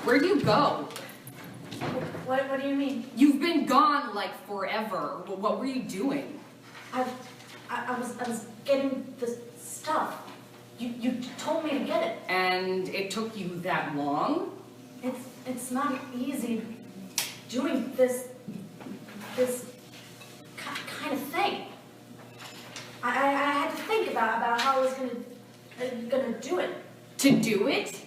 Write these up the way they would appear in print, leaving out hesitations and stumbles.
Where'd you go? What do you mean? You've been gone like forever. What were you doing? I was getting the stuff. You told me to get it. And it took you that long? It's not easy doing this kind of thing. I had to think about how I was gonna do it. To do it?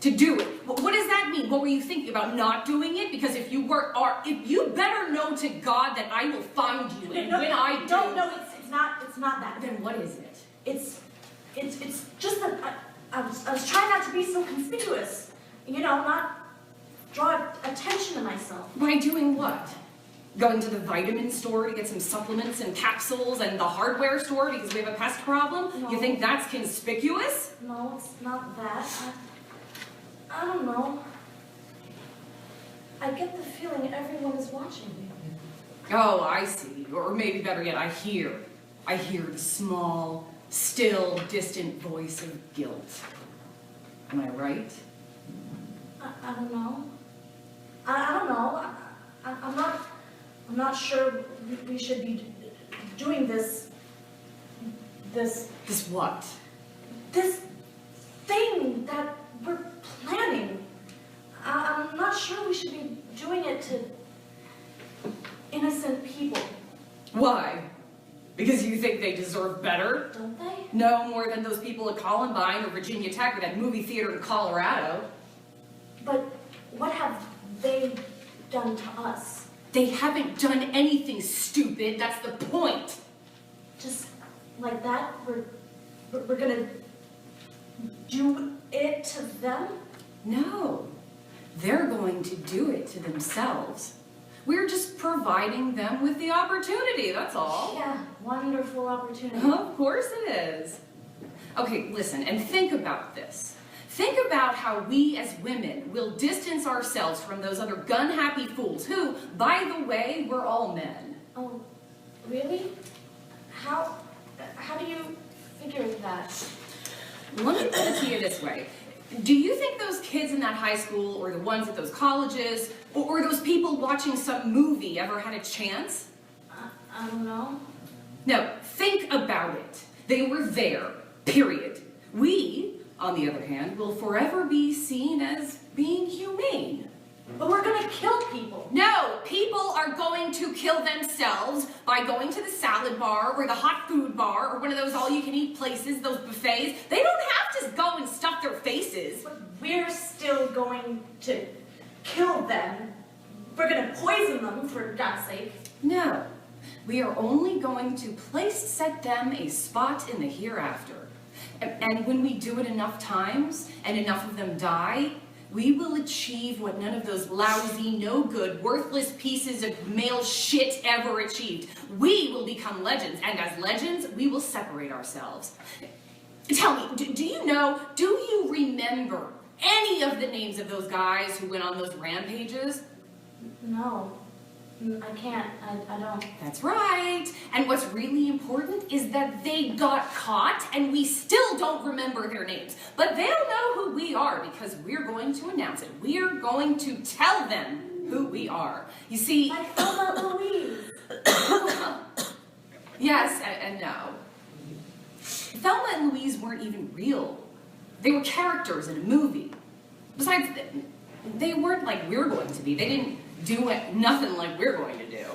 To do it. What does that mean? What were you thinking about not doing it? Because if you better know to God that I will find you, and when I do. No, it's not that. Then what is it? It's just that I was trying not to be so conspicuous. You know, not draw attention to myself. By doing what? Going to the vitamin store to get some supplements and capsules, and the hardware store because we have a pest problem? No. You think that's conspicuous? No, it's not that. I don't know. I get the feeling everyone is watching me. Oh, I see. Or maybe better yet, I hear the small, still, distant voice of guilt. Am I right? I don't know. I don't know. I'm not sure we should be doing this. This what? This thing that we're planning. I'm not sure we should be doing it to innocent people. Why? Because you think they deserve better? Don't they? No more than those people at Columbine or Virginia Tech or that movie theater in Colorado. But what have they done to us? They haven't done anything stupid, that's the point. Just like that, we're gonna do it to them? No, they're going to do it to themselves. We're just providing them with the opportunity, that's all. Yeah, wonderful opportunity. Of course it is. Okay, listen, and think about this. Think about how we as women will distance ourselves from those other gun-happy fools who, by the way, we're all men. Oh, really? How do you figure that? Let me put it to you this way. Do you think those kids in that high school, or the ones at those colleges, or those people watching some movie ever had a chance? I don't know. No, think about it. They were there, period. We, on the other hand, will forever be seen as being humane. But we're gonna kill people. No, people are going to kill themselves by going to the salad bar or the hot food bar or one of those all-you-can-eat places, those buffets. They don't have to go and stuff their faces. But we're still going to kill them. We're gonna poison them, for God's sake. No, we are only going to set them a spot in the hereafter. And when we do it enough times and enough of them die, we will achieve what none of those lousy, no-good, worthless pieces of male shit ever achieved. We will become legends, and as legends, we will separate ourselves. Tell me, do you remember any of the names of those guys who went on those rampages? No, I can't. I don't. That's right. And what's really important is that they got caught, and we still don't remember their names. But they'll know who we are because we're going to announce it. We're going to tell them who we are. You see... Like Thelma Louise. Yes and no. Thelma and Louise weren't even real. They were characters in a movie. Besides, they weren't like we're going to be. They didn't do nothing like we're going to do.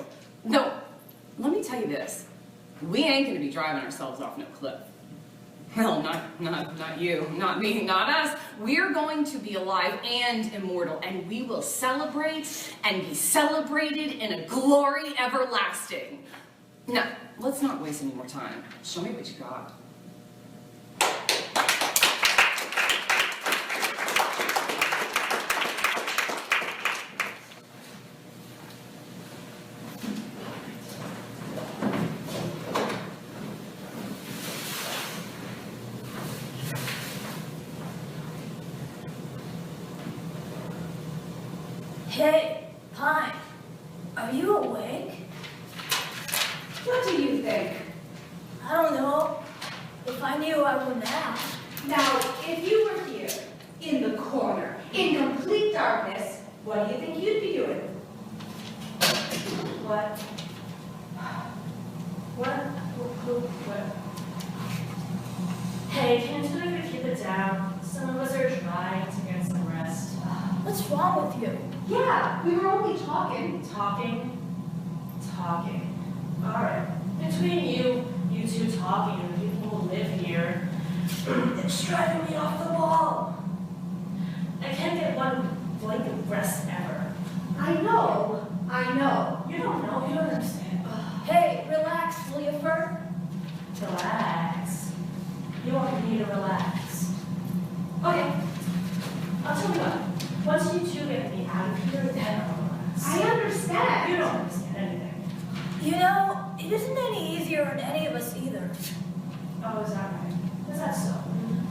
No, let me tell you this. We ain't going to be driving ourselves off no cliff. Well, not you, not me, not us. We're going to be alive and immortal, and we will celebrate and be celebrated in a glory everlasting. Now, let's not waste any more time. Show me what you got. Hey, Pine, are you awake? What do you think? I don't know. If I knew, I wouldn't ask. Now, if you were here, in the corner, in complete darkness, What do you think you'd be doing? What? What? Hey, can you keep it down? Some of us are trying to get some rest. What's wrong with you? Yeah, we were only talking. Talking. All right. Between you two talking and the people who live here, it's driving me off the wall. I can't get one blink of rest ever. I know. You don't know. You don't understand. Hey, relax, will you, Fern? Relax. You want me to relax. Okay. I'll tell you what. Once you two get me out of here, then I'll relax. I understand. You don't understand anything. You know, it isn't any easier on any of us either. Oh, is that right? Is that so?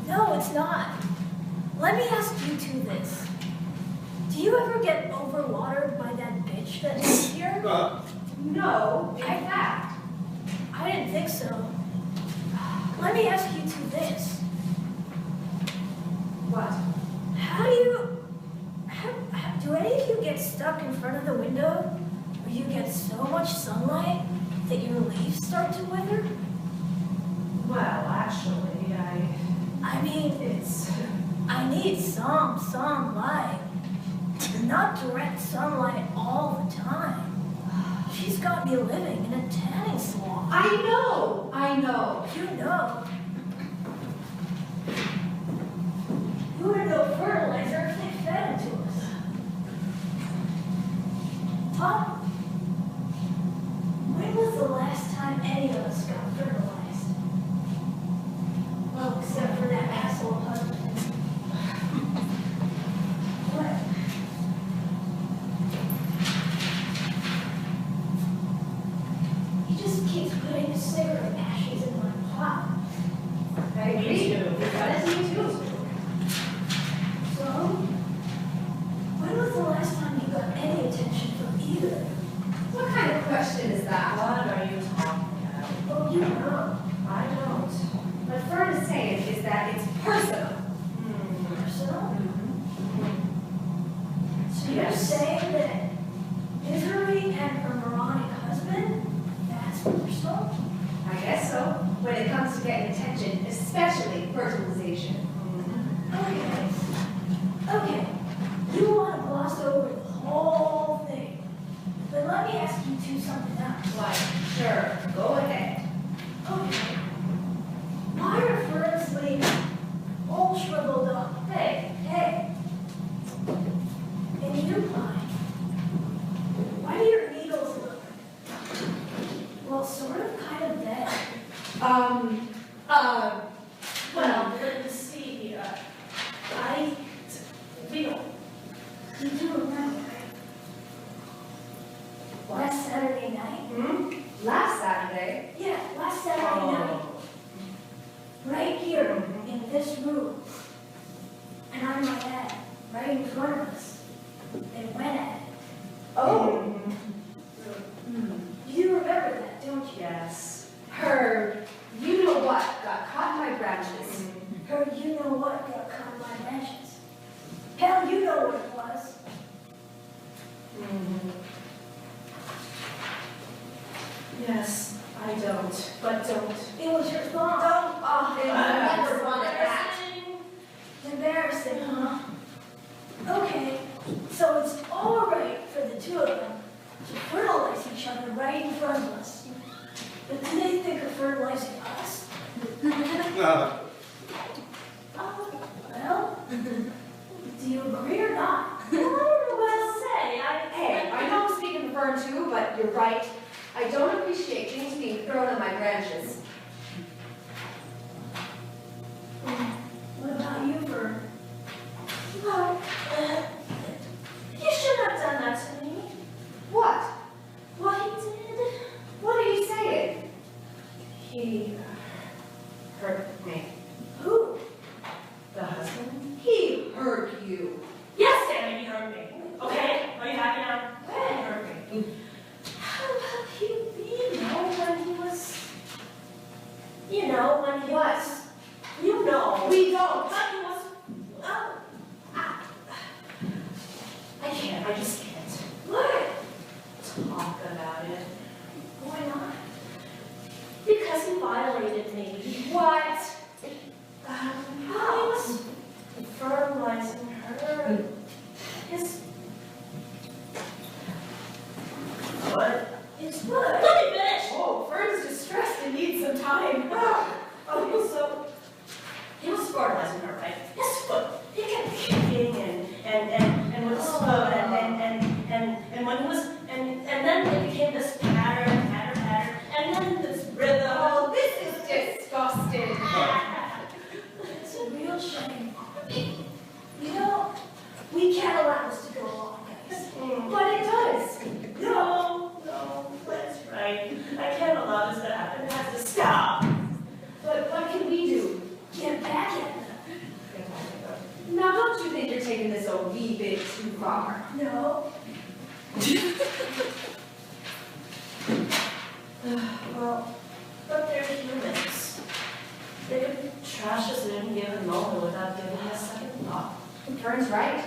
No, it's not. Let me ask you two this. Do you ever get overwatered by that bitch that lives here? No, in fact. I didn't think so. Let me ask you two this. What? Do any of you get stuck in front of the window where you get so much sunlight that your leaves start to wither? Well, actually, I mean, I need some sunlight. Not direct sunlight all the time. She's got me living in a tanning swamp. I know. You know. Who would know fertilizer if they fed it to us? Huh? When was the last time any of us got fertilized? Well, except for that asshole husband. What? He just keeps putting cigarette ashes in my pot. I agree. Me too. That is me too. So, when was the last time you got any attention from either? What kind of question is that? what are you talking about? Oh, you know. I don't. What Fern is saying is that it's personal. Personal? So you're Yes. saying that misery and her moronic husband, that's personal? I guess so. When it comes to getting attention, especially fertilization. Okay. You want to gloss over the whole thing. But let me ask you two something else. Why? Sure. Go ahead. Okay. Why are Fern's leaves all shriveled up? Hey. And you, Pine, why do your needles look, well, sort of kind of dead? Well, you see, we don't. You do remember, right? Last Saturday night? Last Saturday. Yeah, last Saturday night. Right here, in this room. And I might add, right in front of us. They went at it. Oh. You remember that, don't you? Yes. Her, you know what, got caught in my branches. Her, you know what, got caught in my branches. Hell, you know what it was. Yes, I don't. But don't. It was your fault. Oh, they never wanted that. Embarrassing, huh? Okay, so it's all right for the two of them to fertilize each other right in front of us. But do they think of fertilizing us? Oh, well, do you agree or not? I don't know what to say. Hey, I know I'm speaking for Fern too, but you're right. I don't appreciate things being thrown on my branches. What about you, Fern? Well, you shouldn't have done that to me. What? What he did, What are you saying? he hurt me. Who? The husband? He hurt you. Yes, Sammy, he hurt me. Okay? Are you happy now? He hurt me. How about you know when he was... You know, when he What? was... You know. We don't. But he was... I I just can't What? talk about it. Why not? Because he violated me. What? He was fertilizing her. His... What? It's what? Let me finish! Oh, Fern's distressed and needs some time. Okay, so he was fertilizing her, right? His foot. He kept kicking and with his foot and when he was and then it became this pattern, and then this rhythm. Oh, this is disgusting. It's a real shame. You know, we can't allow this to go on, guys. But it does. No, that's right. I can't allow this to happen. It has to stop. But what can we do? Get back at them. Now, don't you think you're taking this a wee bit too far? No. Well, but they're humans. They could trash us at any given moment without giving us a second thought. Fern's right.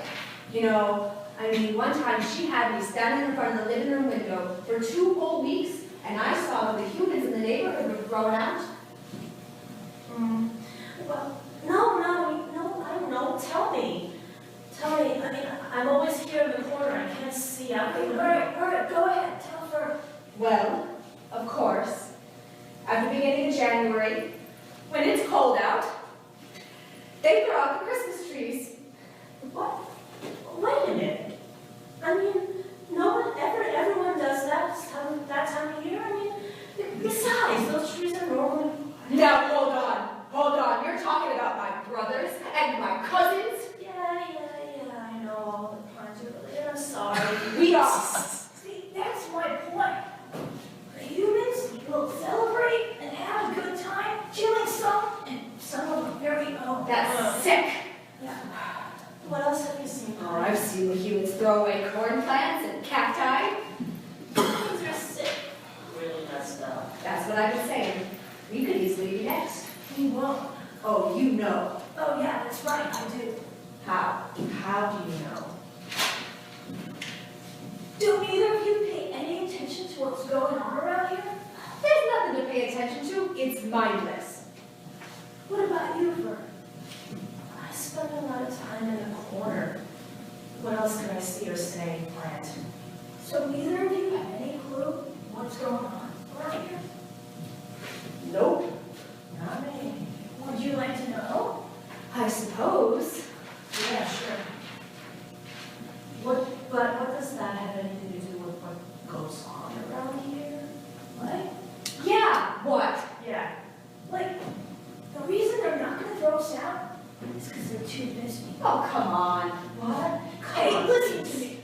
You know, I mean, one time she had me standing in front of the living room window for 2 whole weeks, and I saw that the humans in the neighborhood were thrown out. Well, no, I don't know. Tell me. I mean, I'm always here in the corner. I can't see out the All window. right, go ahead. Tell her. Well, of course, at the beginning of January, when it's cold out, they throw out the Christmas trees. What? Wait a minute. I mean, everyone does that time of year. I mean, besides, those trees are normally... Now, hold on. You're talking about my brothers and my cousins? Yeah, I know all the plants are related. I'm sorry. We are. See, that's my point. The humans will celebrate and have a good time, killing some and some of their very own. That's sick. Yeah. What else have you seen? Oh, I've seen the humans throw away corn plants and cacti. Humans are sick. Really messed up. That's what I've been saying. We could easily be next. We won't. Oh, you know. Oh yeah, that's right, I do. How? How do you know? Do either of you pay any attention to what's going on around here? There's nothing to pay attention to. It's mindless. What about you, Fern? I spend a lot of time in the corner. What else could I see or say, Brent? So neither of you have any clue what's going on around here? Nope. Not me. Would you like to know? I suppose. Yeah, sure. What does that have anything to do with what goes on around here? What? Yeah, what? Yeah. Like, the reason they're not going to throw us out is because they're too busy. Oh, come on. What? Hey, listen to me.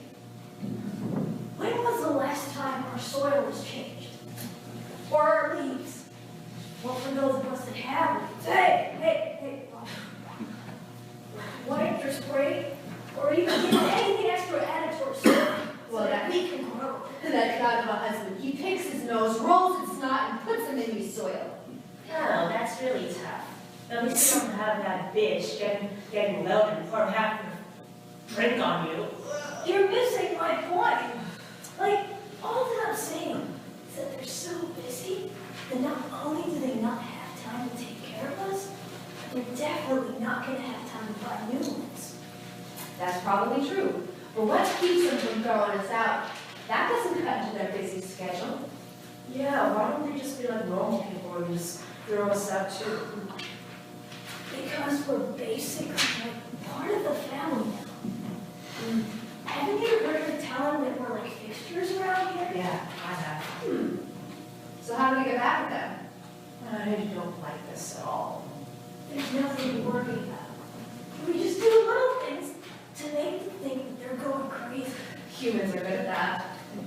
When was the last time our soil was changed? Or our leaves? Well, for those of us that have leaves, hey. What extra spray? Or even anything extra added to our soil Well, so that that- we can grow? That God of a husband. He picks his nose, rolls its snot, and puts them in the soil. Oh, that's really tough. At least you don't have that bitch getting low and pour half the drink on you. You're missing my point. Like, all that I'm saying is that they're so busy that not only do they not have time to take care of us, but they're definitely not going to have time to buy new ones. That's probably true. But what keeps them from throwing us out? That doesn't cut into their busy schedule. Yeah, why don't they just be like normal people and just throw us out too? Because we're basically like part of the family now. Haven't you heard her telling that we're like fixtures around here? Yeah, I have. So how do we get back at them? I don't like this at all. There's nothing to worry about. We just do little things to make them think that they're going crazy. Humans are good at that.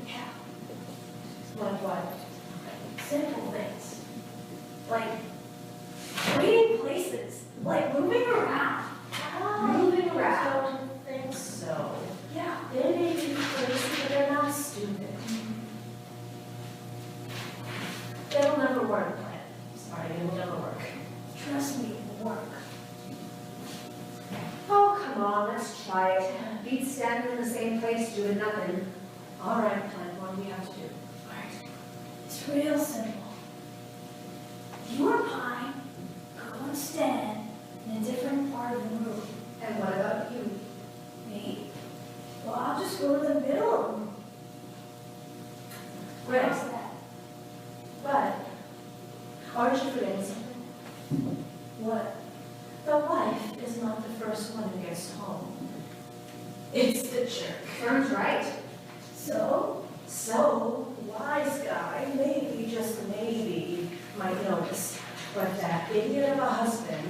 Yeah, Like what? simple things. Like trading places, like moving around. Moving around. I don't think so. Yeah. They may be crazy, but they're not stupid. It'll never work, Plan. Sorry, it will never work. Trust me, it will work. Oh, come come on, let's try it. Beat standing in the same place doing nothing. All right, Pine, what do we have to do? Alright, it's real simple. You and Pine go and stand in a different part of the room. And what about you? Me? Well, I'll just go to the middle of the room. Great. How's that? But, aren't you forgetting something? What? The wife is not the first one who gets home. It's the jerk. Fern's right. So? So, wise guy, maybe, just maybe, might notice, but that idiot of a husband,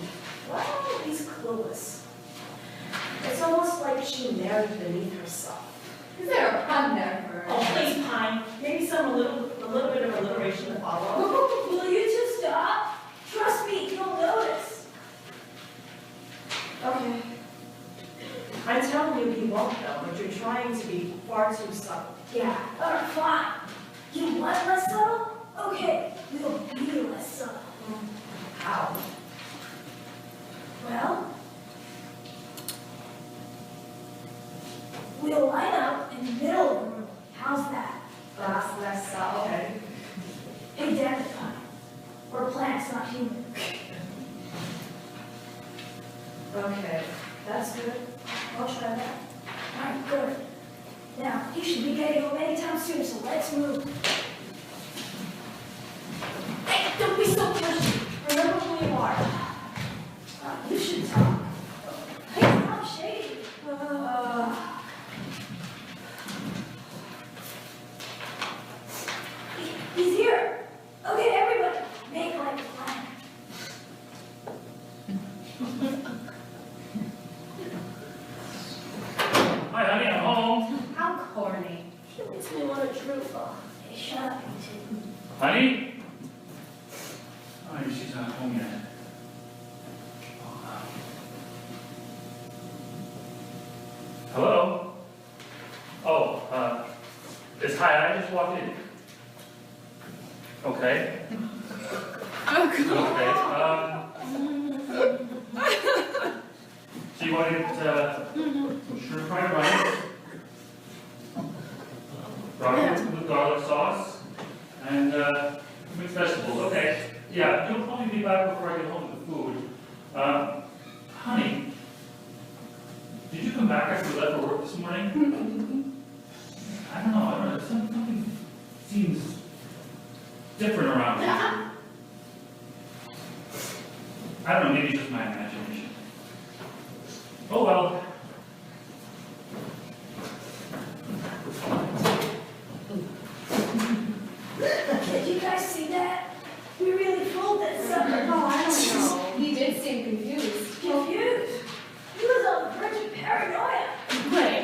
well, he's clueless. It's almost like she married beneath herself. Is there a pun there, Fern? Oh, please, Pine, maybe a little bit of alliteration to follow. Will you two stop? Trust me, you'll notice. Okay. I'm telling you he won't though, but you're trying to be far too subtle. Yeah, alright, fine. You want less subtle? Okay, we'll be less subtle. How? Well, we'll line up in the middle of the room. How's that? That's less subtle. Okay. Hey, damn it, Pine. We're plants, not human. Okay, that's good. I'll try that. Alright, good. Now, he should be getting home anytime soon, so let's move. Hey, don't be so pushy. Remember who you are. You should talk. Hey, stop shady. He's here. Okay, everybody, make like a plan. Hi, honey, I'm home. How corny. He makes me want to drool. Hey, shut up, you two. Honey? Oh, she's not home yet. Hello? Oh, it's hi, I just walked in. Okay. Okay, so you wanted, sure fried rice, broccoli with garlic sauce, and, mixed vegetables, okay. Yeah, you'll probably be back before I get home with the food. Honey, did you come back after you left for work this morning? I don't know, something seems different around here. I don't know, maybe it's just my imagination. Oh well. Did you guys see that? We really fooled that sucker. Oh, I don't know. He did seem confused. Confused. He was on the verge of paranoia. Wait,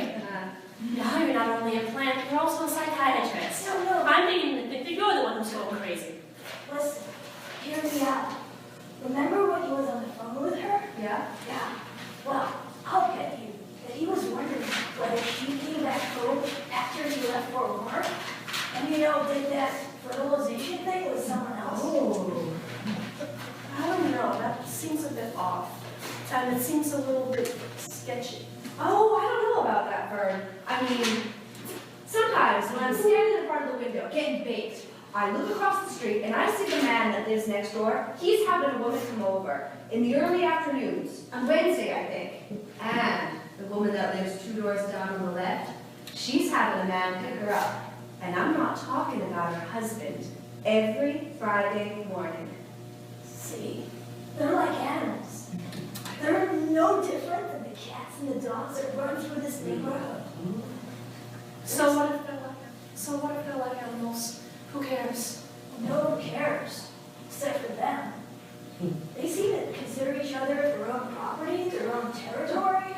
now you're not only a plant, you're also a psychiatrist. No. I'm beginning to think that you're the one who's going crazy. Listen, hear me out. Remember when he was on the phone with her? Yeah? Yeah. Well, I'll bet you that he was wondering whether she came back home after he left for work. And did that fertilization thing with someone else. Oh. I don't know, that seems a bit off. And it seems a little bit sketchy. Oh, I don't know about that, Fern. I mean, sometimes when I'm standing in front of the window getting baked, I look across the street and I see the man that lives next door. He's having a woman come over in the early afternoons, on Wednesday, I think. And the woman that lives 2 doors down on the left, she's having a man pick her up. And I'm not talking about her husband. Every Friday morning. See, they're like animals. They're no different than the cats and the dogs that run through this neighborhood. So what if they're like animals? Who cares? No one cares, except for them. They seem to consider each other their own property, their own territory.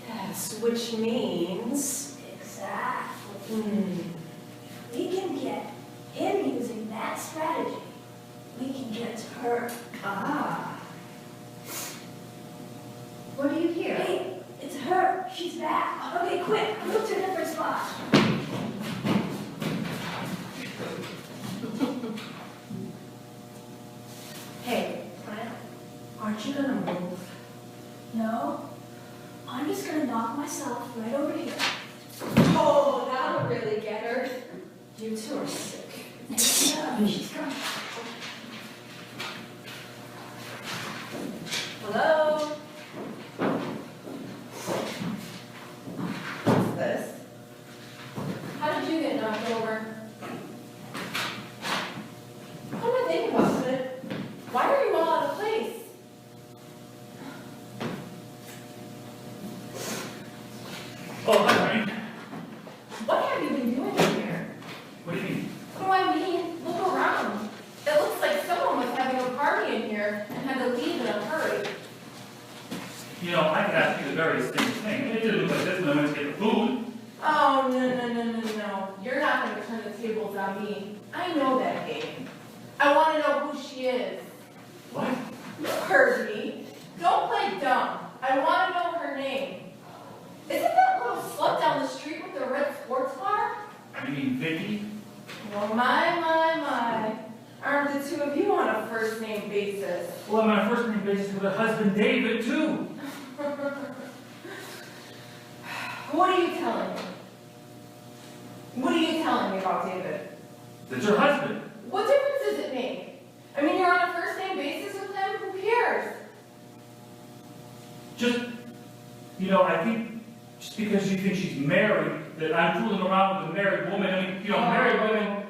Yes, which means... Exactly. If we can get him using that strategy, we can get to her. Ah. What do you hear? Hey, it's her. She's back. Okay, quick. Move to a different spot. Hey, aren't you gonna move? No, knock myself right over here. Oh, that'll really get her. You two are sick. Yeah, she's coming. Hello? What's this? How did you get knocked over? What am I thinking about it? Why are you all out of place? Oh, hi, honey. What have you been doing in here? What do you mean? What do I mean? Look around. It looks like someone was having a party in here and had to leave in a hurry. You know, I could ask you the very same thing. It didn't look like this when I went to get the food. Oh, no. You're not going to turn the tables on me. I know that game. I want to know who she is. What? You heard me. Don't play dumb. I want to know her name. Isn't that little slut down the street with the red sports car? You mean Vicky? Well, my. Aren't the two of you on a first name basis? Well, I'm on a first name basis with her husband David, too. What are you telling me? What are you telling me about David? That's your husband. What difference does it make? I mean, you're on a first name basis with him? Who cares? Just, you know, I think just because you think she's married, that I'm fooling around with a married woman. I mean, you know, married women.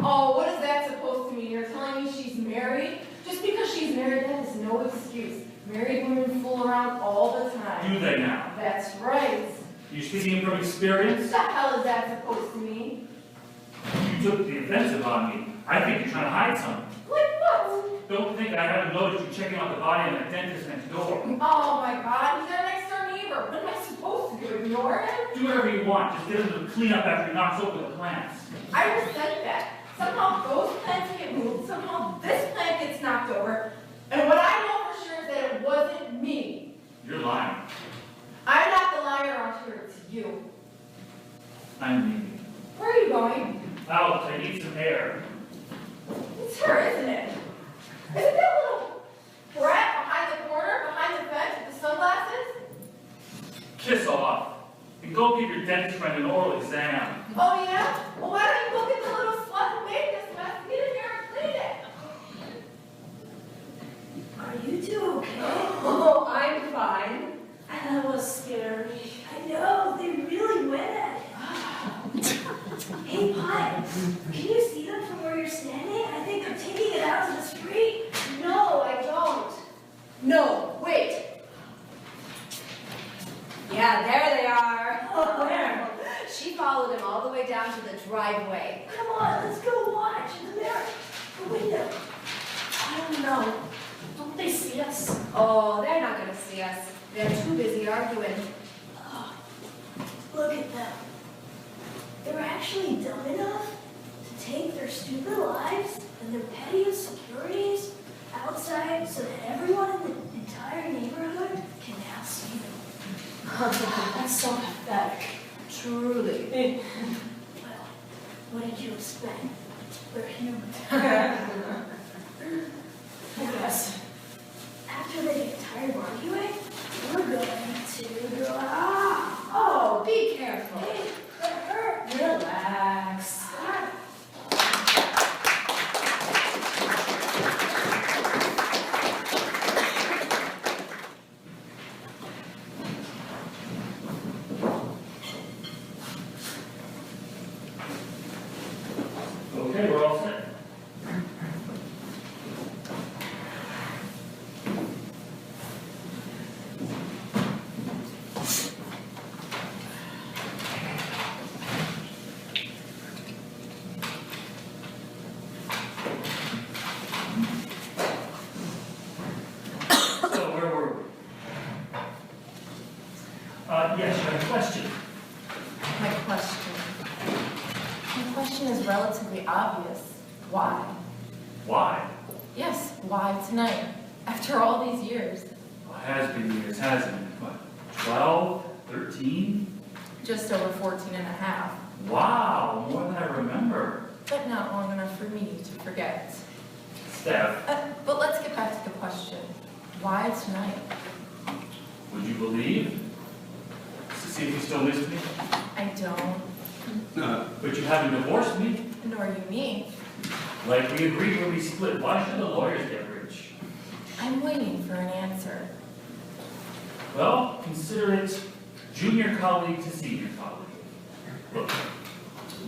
Oh, what is that supposed to mean? You're telling me she's married? Just because she's married, that is no excuse. Married women fool around all the time. Do they now? That's right. You speaking from experience? What the hell is that supposed to mean? You took the offensive on me. I think you're trying to hide something. Like what? Don't think I haven't noticed you checking out the body in that dentist next door. Oh my God, he's our next door neighbor. What am I supposed to do? Ignore him? Do whatever you want. Just get him to clean up after he knocks over the plants. I resent that. Somehow those plants get moved, somehow this plant gets knocked over, and what I know for sure is that it wasn't me. You're lying. I'm not the liar out here, it's you. I'm leaving. Where are you going? Out. I need some air. It's her, isn't it? Isn't that little brat behind the corner, behind the fence with the sunglasses? Kiss off. And go give your dentist friend an oral exam. Oh yeah? Well, why don't you look at the little slut who made this mess and get in here and clean it? Are you two okay? Oh, I'm fine. That was scary. I know, they really went at it. Hey, Pine, can you see them from where you're standing? I think they're taking it out to the street. No, I don't. No, wait. Yeah, there they are. Oh, where? She followed him all the way down to the driveway. Come on, let's go watch in the mirror. The window. I don't know. Don't they see us? Oh, they're not going to see us. They're too busy arguing. Oh, look at them. They were actually dumb enough to take their stupid lives and their petty insecurities outside so that everyone in the entire neighborhood can now see them. That's so pathetic. Truly. Well, what did you expect? They're human. I guess. After they get tired of arguing, we're going to go out. Oh, be careful. Hey, that hurt. Relax. Okay, we're all set. So where were we? Yes, you had a question. My question is relatively obvious. Why? Why? Yes, why tonight? After all these years. Well, it has been years, hasn't it? What, 12, 13? Just over 14 and a half. Wow, more than I remember. But not long enough for me to forget. Steph, But let's get back to the question. Why tonight? would you believe? still miss me? I don't, But you haven't divorced me. nor you me. Like we agreed when we split, why should the lawyers get rich? I'm waiting for an answer. Well, consider it junior colleague to senior colleague. Look,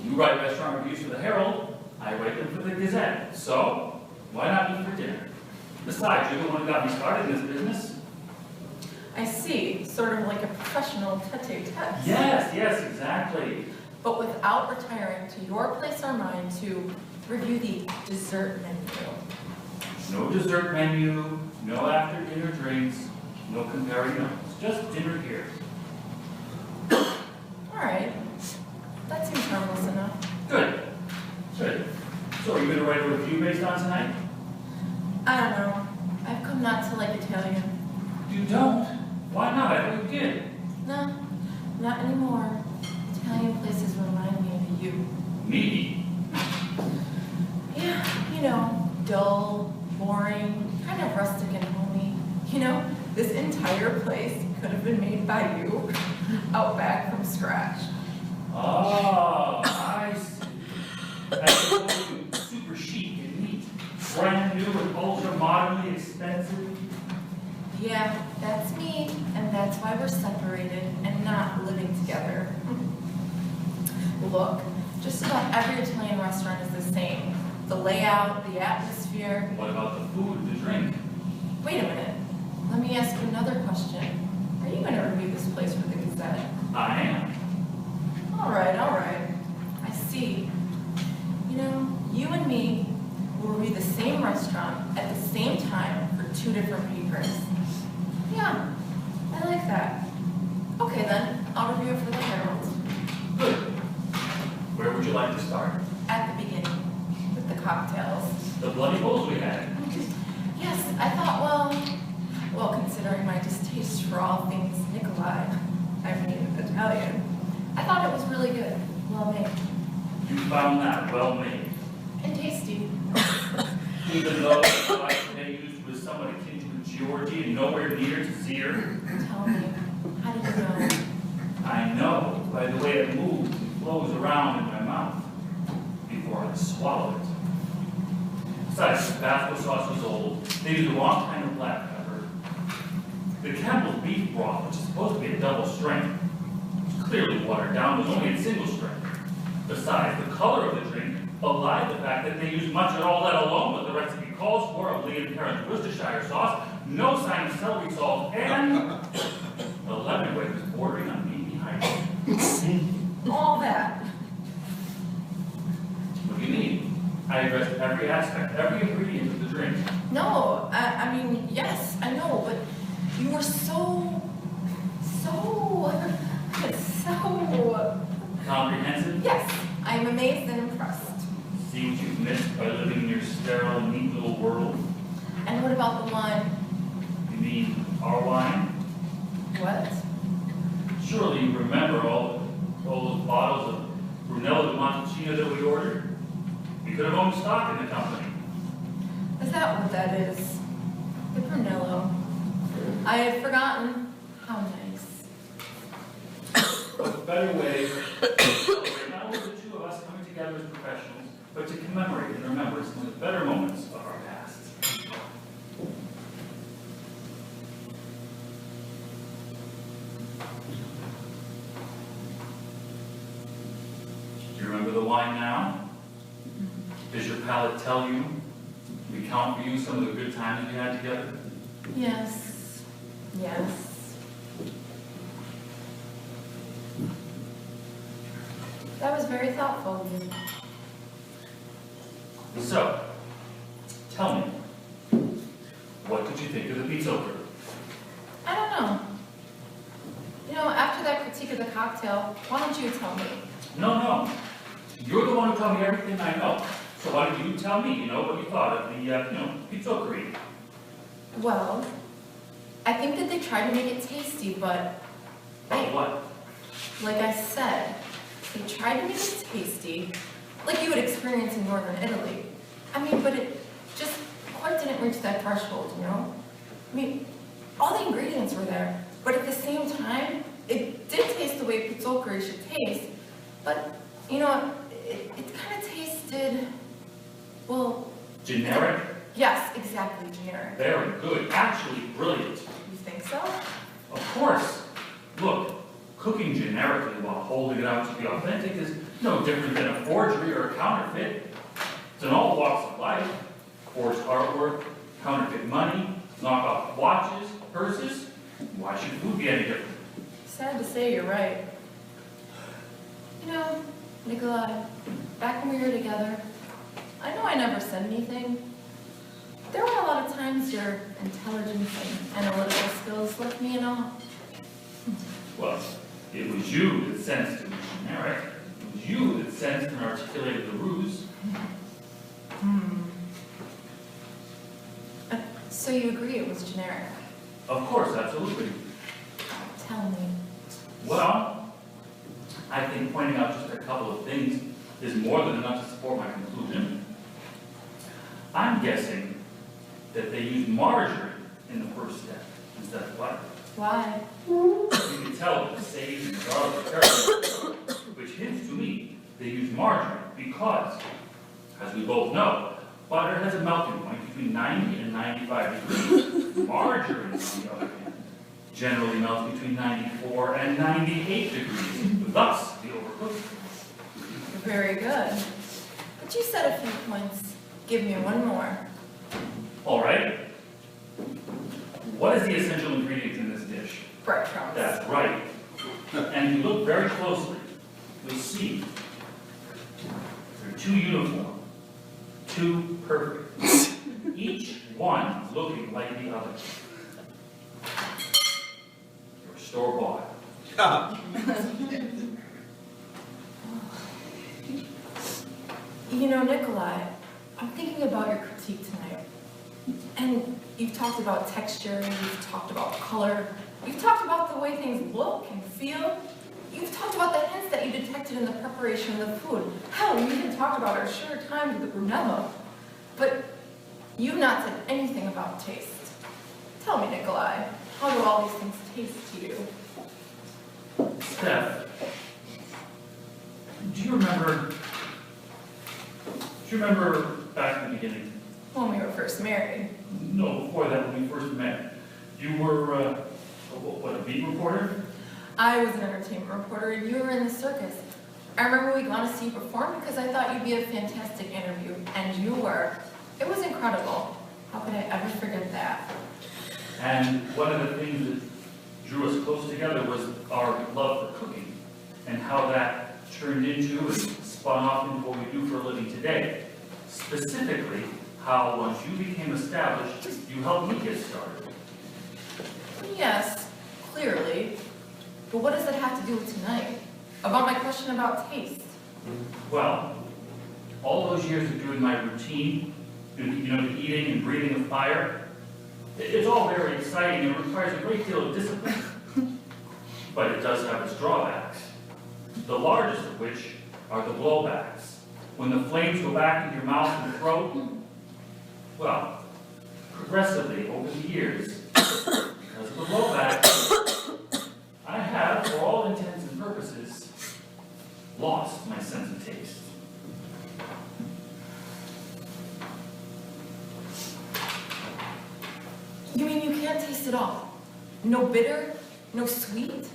you write restaurant reviews for the Herald, I write them for the Gazette. So, why not meet for dinner? Besides, you're the one who got me started in this business. I see, sort of like a professional tete-a-tete. Yes, exactly. But without retiring to your place or mine to review the dessert menu. No dessert menu, no after dinner drinks, no comparing notes, just dinner here. All right, that seems harmless enough. Good. So are you gonna write a review based on tonight? I don't know, I've come not to like Italian. You don't? Why not? I thought you did. No, not anymore. Italian places remind me of you. Me? Yeah, you know, dull, boring, kind of rustic and homey. You know, this entire place could have been made by you, out back from scratch. Oh, I see. As opposed to super chic and neat, brand new and ultra modernly expensive. Yeah, that's me, and that's why we're separated and not living together. Look, just about every Italian restaurant is the same. The layout, the atmosphere. What about the food, the drink? Wait a minute, let me ask you another question. Are you going to review this place for the Gazette? I am. All right, I see. You know, you and me will review the same restaurant at the same time for 2 different papers. Yeah, I like that. Okay then, I'll review it for the Herald. Good. Where would you like to start? At the beginning, with the cocktails. The bloody bowls we had. Yes, I thought, well, considering my distaste for all things Nikolai, I mean Italian, I thought it was really good, well made. You found that well made. And tasty. Even though the spice they used was somewhat akin to a Georgie and nowhere near to Sear. Tell me, how do you know? I know by the way it moves and flows around in my mouth before I swallow it. Besides, the Tabasco sauce was old. They used the wrong kind of black pepper. The Campbell's beef broth, which is supposed to be a double strength, was clearly watered down, was only a single strength. Besides, the color of the drink belied the fact that they used much at all, let alone what the recipe calls for, of Lee and Perrin's Worcestershire sauce, no sign of celery salt, and the lemon weight was bordering on being dehydrated. All that. What do you mean? I addressed every aspect, every ingredient of the drink. No, I mean, yes, I know, but you were so Comprehensive? yes, I am amazed and impressed. See what you've missed by living in your sterile, neat little world? And what about the wine? You mean our wine? What? Surely you remember all those bottles of Brunello de Montalcino that we ordered? We could have owned stock in the company. Is that what that is? The Brunello. I had forgotten. How nice. What better way to celebrate not only the two of us coming together as professionals, but to commemorate and remember some of the better moments of our past. Do you remember the wine now? Does your palate tell you, recount for you some of the good times we had together? Yes. Yes. That was very thoughtful of you. So, tell me, what did you think of the pizza crew? I don't know. You know, after that critique of the cocktail, why don't you tell me? No. You're the one who told me everything I know. So why don't you tell me, what you thought of the, pizza crew? Well, I think that they tried to make it tasty, but What? like I said, they tried to make it tasty, like you would experience in northern Italy. I mean, but it just quite didn't reach that threshold, you know? I mean, all the ingredients were there, but at the same time, it did taste the way pizza smokery should taste, but, you know, it kind of tasted, well... Generic? Yes, exactly, generic. Very good. Actually, brilliant. You think so? Of course. Look, cooking generically while holding it out to be authentic is no different than a forgery or a counterfeit. It's in all walks of life. Forged artwork, counterfeit money, knockoff watches, purses. Why should food be any different? Sad to say, you're right. You know, Nikolai, back when we were together, I know I never said anything. There were a lot of times your intelligence and analytical skills left me in awe. Well, it was you that sensed it was generic. It was you that sensed and articulated the ruse. So you agree it was generic? Of course, absolutely. Tell me. Well, I think pointing out just a couple of things is more than enough to support my conclusion. I'm guessing that they used margarine in the first step instead of butter. Why? You can tell that the sage and garlic character, which hints to me they used margarine because, as we both know, butter has a melting point between 90 and 95 degrees. Margarine, on the other hand, generally melts between 94 and 98 degrees, thus the overcooked. Very good. But you said a few points. Give me one more. All right. What is the essential ingredient in this dish? Breadcrumbs. That's right. And if you look very closely, you'll see they're too uniform, too perfect. Each one looking like the other. They're store-bought. You know, Nikolai, I'm thinking about your critique tonight. And you've talked about texture, you've talked about color, you've talked about the way things look and feel. You've talked about the hints that you detected in the preparation of the food. Hell, you even talked about our shared time with the Brunello. But you've not said anything about taste. Tell me, Nikolai, how do all these things taste to you? Steph, do you remember back in the beginning? When we were first married. No, before that, when we first met. You were, a beat reporter? I was an entertainment reporter and you were in the circus. I remember we gone to see you perform because I thought you'd be a fantastic interview, and you were. It was incredible. How could I ever forget that? And one of the things that drew us close together was our love for cooking, and how that turned into and spun off into what we do for a living today. Specifically, how once you became established, you helped me get started. Yes, clearly. But what does that have to do with tonight? About my question about taste? Well, all those years of doing my routine, the eating and breathing of fire, it's all very exciting and requires a great deal of discipline. But it does have its drawbacks. The largest of which are the blowbacks. When the flames go back into your mouth and throat, well, progressively over the years, because of the blowback, I have, for all intents and purposes, lost my sense of taste. You mean you can't taste it all? No bitter? No sweet?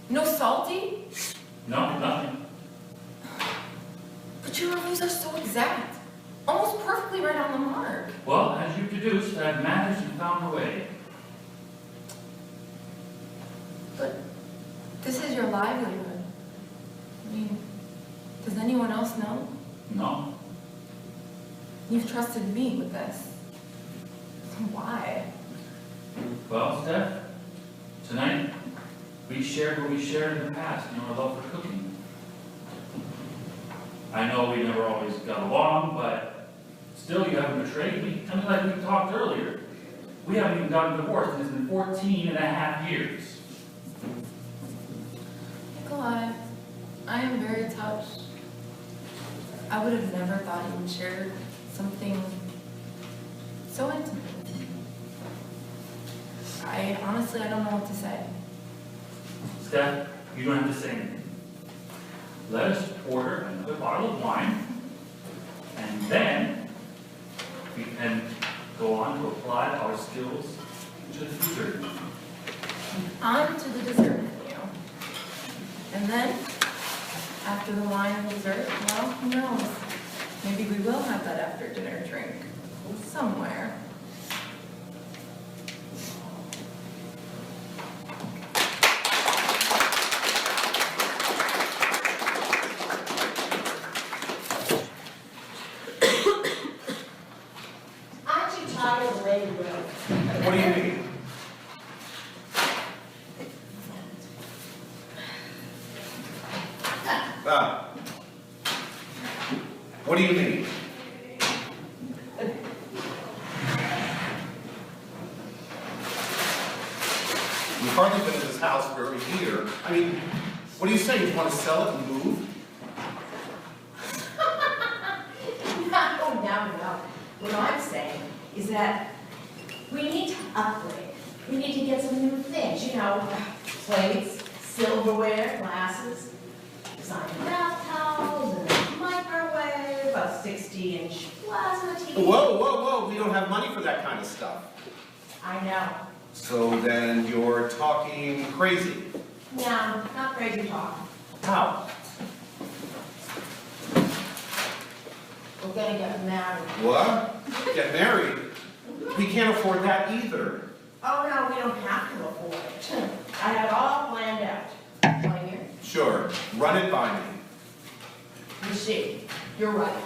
No salty? No, nothing. But your reviews are so exact. Almost perfectly right on the mark. Well, as you've deduced, I've managed and found a way. But this is your livelihood. I mean, does anyone else know? No. You've trusted me with this. Why? Well, Steph, tonight, we shared what we shared in the past, our love for cooking. I know we never always got along, but still you haven't betrayed me. I mean, like we talked earlier, we haven't even gotten divorced, and it's been 14 and a half years. Nikolai, I am very touched. I would have never thought you would share something so intimate with me. I don't know what to say. Steph, you don't have to say anything. let us order another bottle of wine, and then we can go on to apply our skills to the dessert. On to the dessert menu. And then, after the wine and dessert, well, who knows? Maybe we will have that after dinner drink somewhere. Aren't you tired of the way you live? What do you mean? What do you mean? You've hardly been in this house for a year. I mean, what do you say? You want to sell it and move? No. What I'm saying is that we need to upgrade. We need to get some new things, plates, silverware, glasses, designer bath towels, and a microwave, a 60-inch plasma TV. Whoa. We don't have money for that kind of stuff. I know. So then you're talking crazy. No, not crazy talk. How? We're gonna get married. What? Get married? We can't afford that either. Oh, no, we don't have to afford it. I have it all planned out. Want to hear? Sure, run it by me. You see, you're right.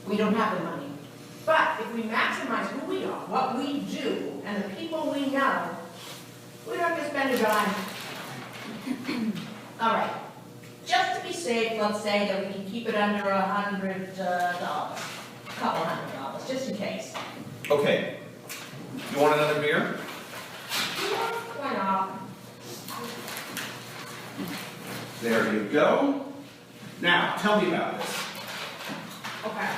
We don't have the money. But if we maximize who we are, what we do, and the people we know, we don't have to spend a dime. All right. Just to be safe, let's say that we can keep it under $100, a couple $100, just in case. Okay. You want another beer? Why not? There you go. Now, tell me about this. Okay.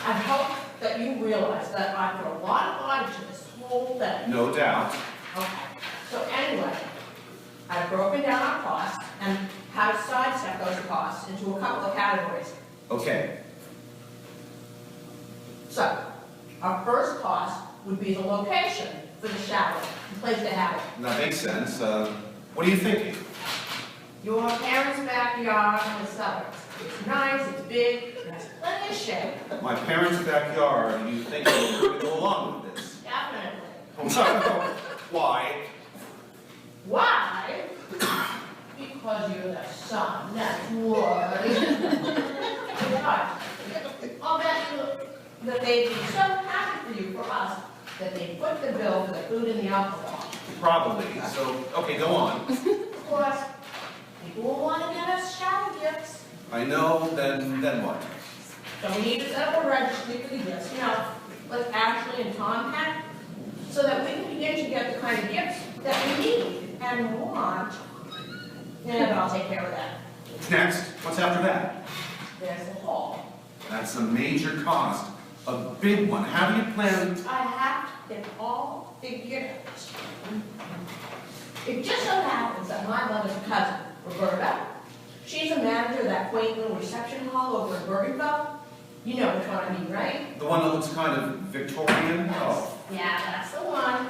I hope that you realize that I put a lot of thought into this whole thing. No doubt. Okay. So anyway, I've broken down our costs and how to sidestep those costs into a couple of categories. Okay. So, our first cost would be the location for the shower, the place to have it. That makes sense. What are you thinking? Your parents' backyard in the suburbs. It's nice, it's big, it has plenty of shade. My parents' backyard. You think we're going to go along with this? Definitely. Why? Why? Because you're their son, that's why. I'll bet you that they'd be so happy for you, for us, that they put the bill for the food and the alcohol. Probably. So, okay, go on. Of course, people will want to give us shower gifts. I know, then what? So we need to set up a registry for the gifts, like Ashley and Tom had, so that we can begin to get the kind of gifts that we need and want. Yeah, but I'll take care of that. Next, what's after that? There's the hall. That's a major cost. A big one. How do you plan? I have to get it all figured out. It just so happens that my mother's cousin, Roberta, she's a manager of that quaint little reception hall over in Bergenfeld. You know which one I mean, right? The one that looks kind of Victorian? Oh. Yeah, that's the one.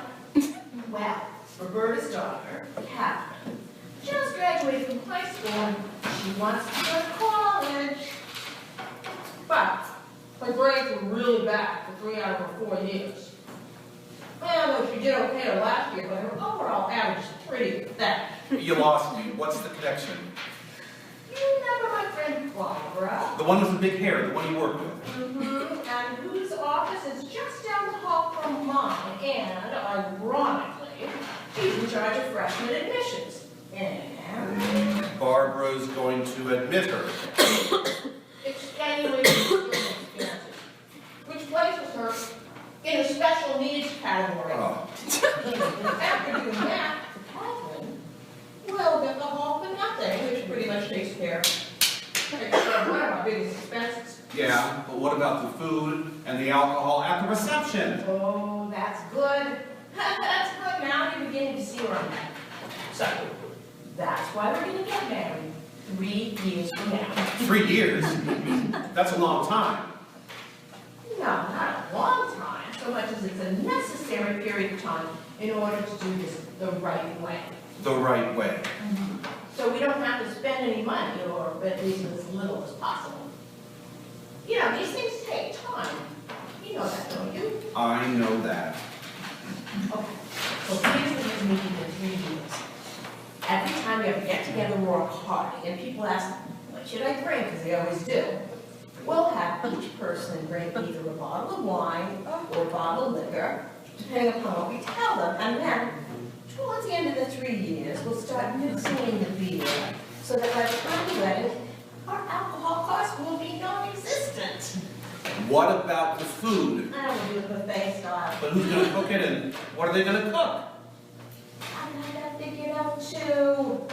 Well, Roberta's daughter, Catherine, just graduated from high school and she wants to go to college. But her grades were really bad for 3 out of her 4 years. Well, though she did okay her last year, but her overall average is pretty pathetic. You lost me. What's the connection? You remember my friend Barbara? The one with the big hair, the one you work with. And whose office is just down the hall from mine, and ironically, she's in charge of freshman admissions. And Barbara's going to admit her. extenuating circumstances, which places her in a special needs category. Oh. After doing that, Catherine will get the hall for nothing, which pretty much takes care of one of our biggest expenses. Yeah, but what about the food and the alcohol at the reception? Oh, that's good. That's good. Now you're beginning to see where I'm at. So, that's why we're going to get married. 3 years from now. 3 years? That's a long time. No, not a long time, so much as it's a necessary period of time in order to do this the right way. The right way. So we don't have to spend any money, or at least as little as possible. You know, these things take time. You know that, don't you? I know that. Okay, so here's what you're meeting in 3 years. Every time you have a get-together or a party, and people ask, what should I bring? Because they always do. We'll have each person bring either a bottle of wine or a bottle of liquor, depending upon what we tell them. And then, towards the end of the 3 years, we'll start mixing the beer, so that by the time we let it, our alcohol costs will be non-existent. What about the food? I will do a buffet style. But who's gonna cook it and what are they gonna cook? I got that figured out too.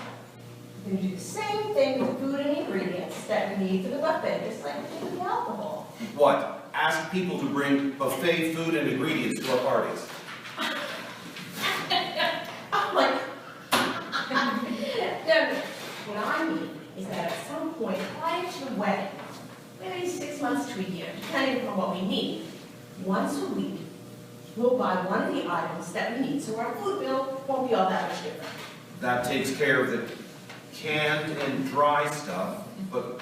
We're gonna do the same thing with food and ingredients that we need for the buffet, just like we do with the alcohol. What? Ask people to bring buffet food and ingredients to our parties. I'm like, no, what I mean is that at some point prior to the wedding, maybe 6 months to a year, depending on what we need, once a week, we'll buy one of the items that we need, so our food bill won't be all that much different. That takes care of the canned and dry stuff, but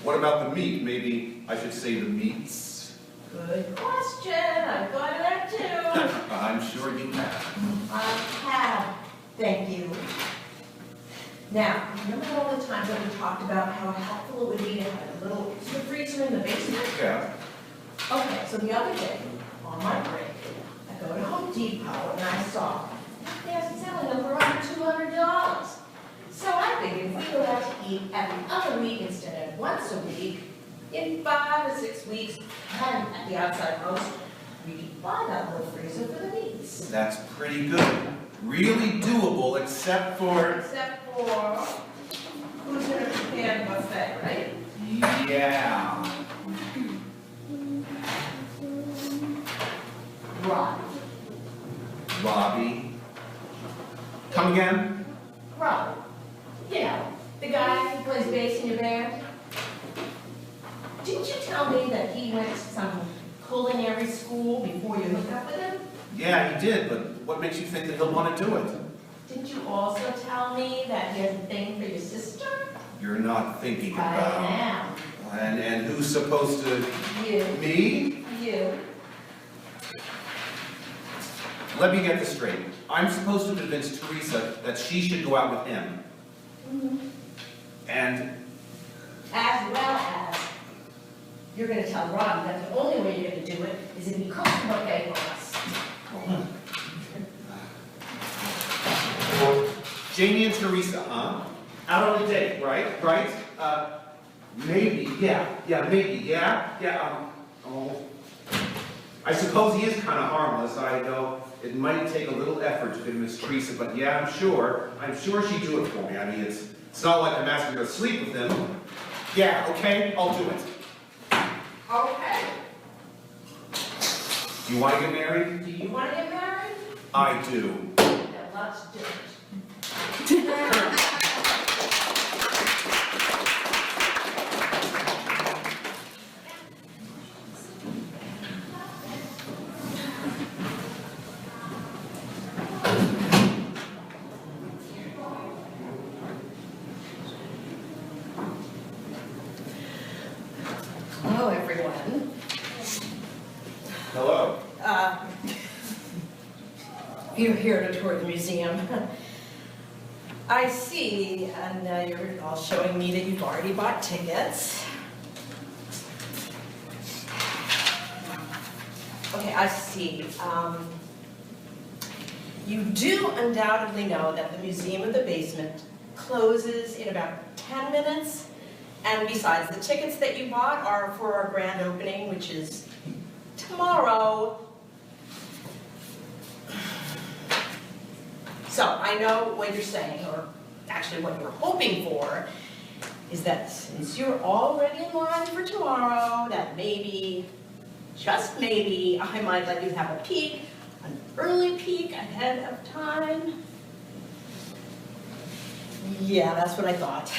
what about the meat? Maybe I should say the meats? Good question, I've thought of that too. I'm sure you have. I have, thank you. Now, remember all the times that we talked about how helpful it would be to have a little freezer in the basement? Yeah. Okay, so the other day, on my break, I go to Home Depot and I saw they're selling them for under $200. So I figured if we go out to eat every other week instead of once a week, in 5 or 6 weeks, and at the outside most, we could buy that little freezer for the meats. That's pretty good. Really doable, except for... Except for, who's gonna prepare the buffet, right? Yeah. Rob. Robbie. Come again? Rob. You know, the guy who plays bass in your band. Didn't you tell me that he went to some culinary school before you hooked up with him? Yeah, he did, but what makes you think that he'll want to do it? Didn't you also tell me that he has a thing for your sister? You're not thinking I about... am. And who's supposed to... You. Me? You. Let me get this straight. I'm supposed to convince Teresa that she should go out with him. Mm-hmm. And As well as, you're gonna tell Robbie that the only way you're gonna do it is if he cooks the buffet for us. Janie and Teresa, huh? Out on a date, right? Right? Maybe, yeah. Oh. I suppose he is kind of harmless. I know it might take a little effort to convince Teresa, but yeah, I'm sure she'd do it for me. I mean, it's not like I'm asking her to sleep with him. Yeah, okay, I'll do it. Okay. Do you want to get married? Do you wanna get married? I do. Then let's do it. Hello, everyone. Hello. You're here to tour the museum. I see, and you're all showing me that you've already bought tickets. Okay, I see. You do undoubtedly know that the Museum of the Basement closes in about 10 minutes. And besides, the tickets that you bought are for our grand opening, which is tomorrow. So I know what you're saying, or actually what you're hoping for, is that since you're already in line for tomorrow, that maybe, just maybe, I might let you have a peek, an early peek ahead of time. Yeah, that's what I thought.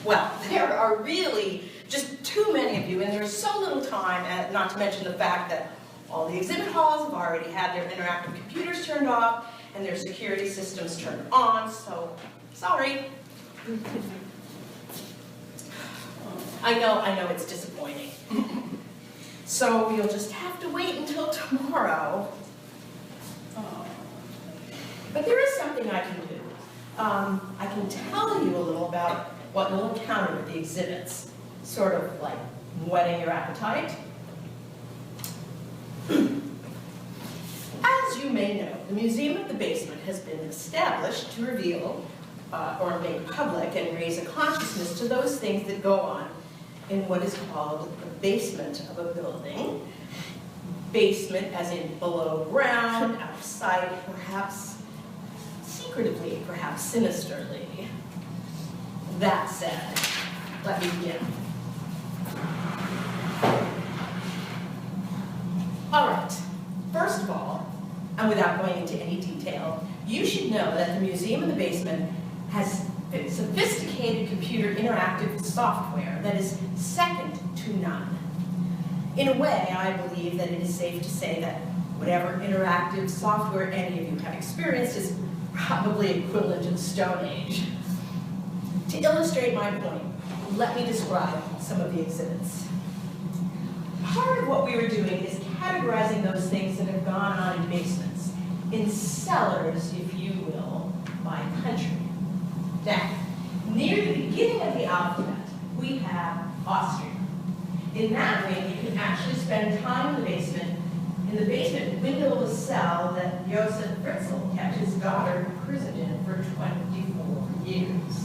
Well, there are really just too many of you, and there's so little time, and not to mention the fact that all the exhibit halls have already had their interactive computers turned off and their security systems turned on, so sorry. I know it's disappointing. So you'll just have to wait until tomorrow. But there is something I can do. I can tell you a little about what you'll encounter with the exhibits, sort of like whetting your appetite. As you may know, the Museum of the Basement has been established to reveal or make public and raise a consciousness to those things that go on in what is called the basement of a building. Basement as in below ground, outside, perhaps secretively, perhaps sinisterly. That said, let me begin. All right, first of all, and without going into any detail, you should know that the Museum of the Basement has sophisticated computer interactive software that is second to none. In a way, I believe that it is safe to say that whatever interactive software any of you have experienced is probably equivalent to the Stone Age. To illustrate my point, let me describe some of the exhibits. Part of what we were doing is categorizing those things that have gone on in basements, in cellars, if you will, by country. Now, near the beginning of the alphabet, we have Austria. In that way, you can actually spend time in the basement window of a cell that Josef Fritzl kept his daughter imprisoned in for 24 years.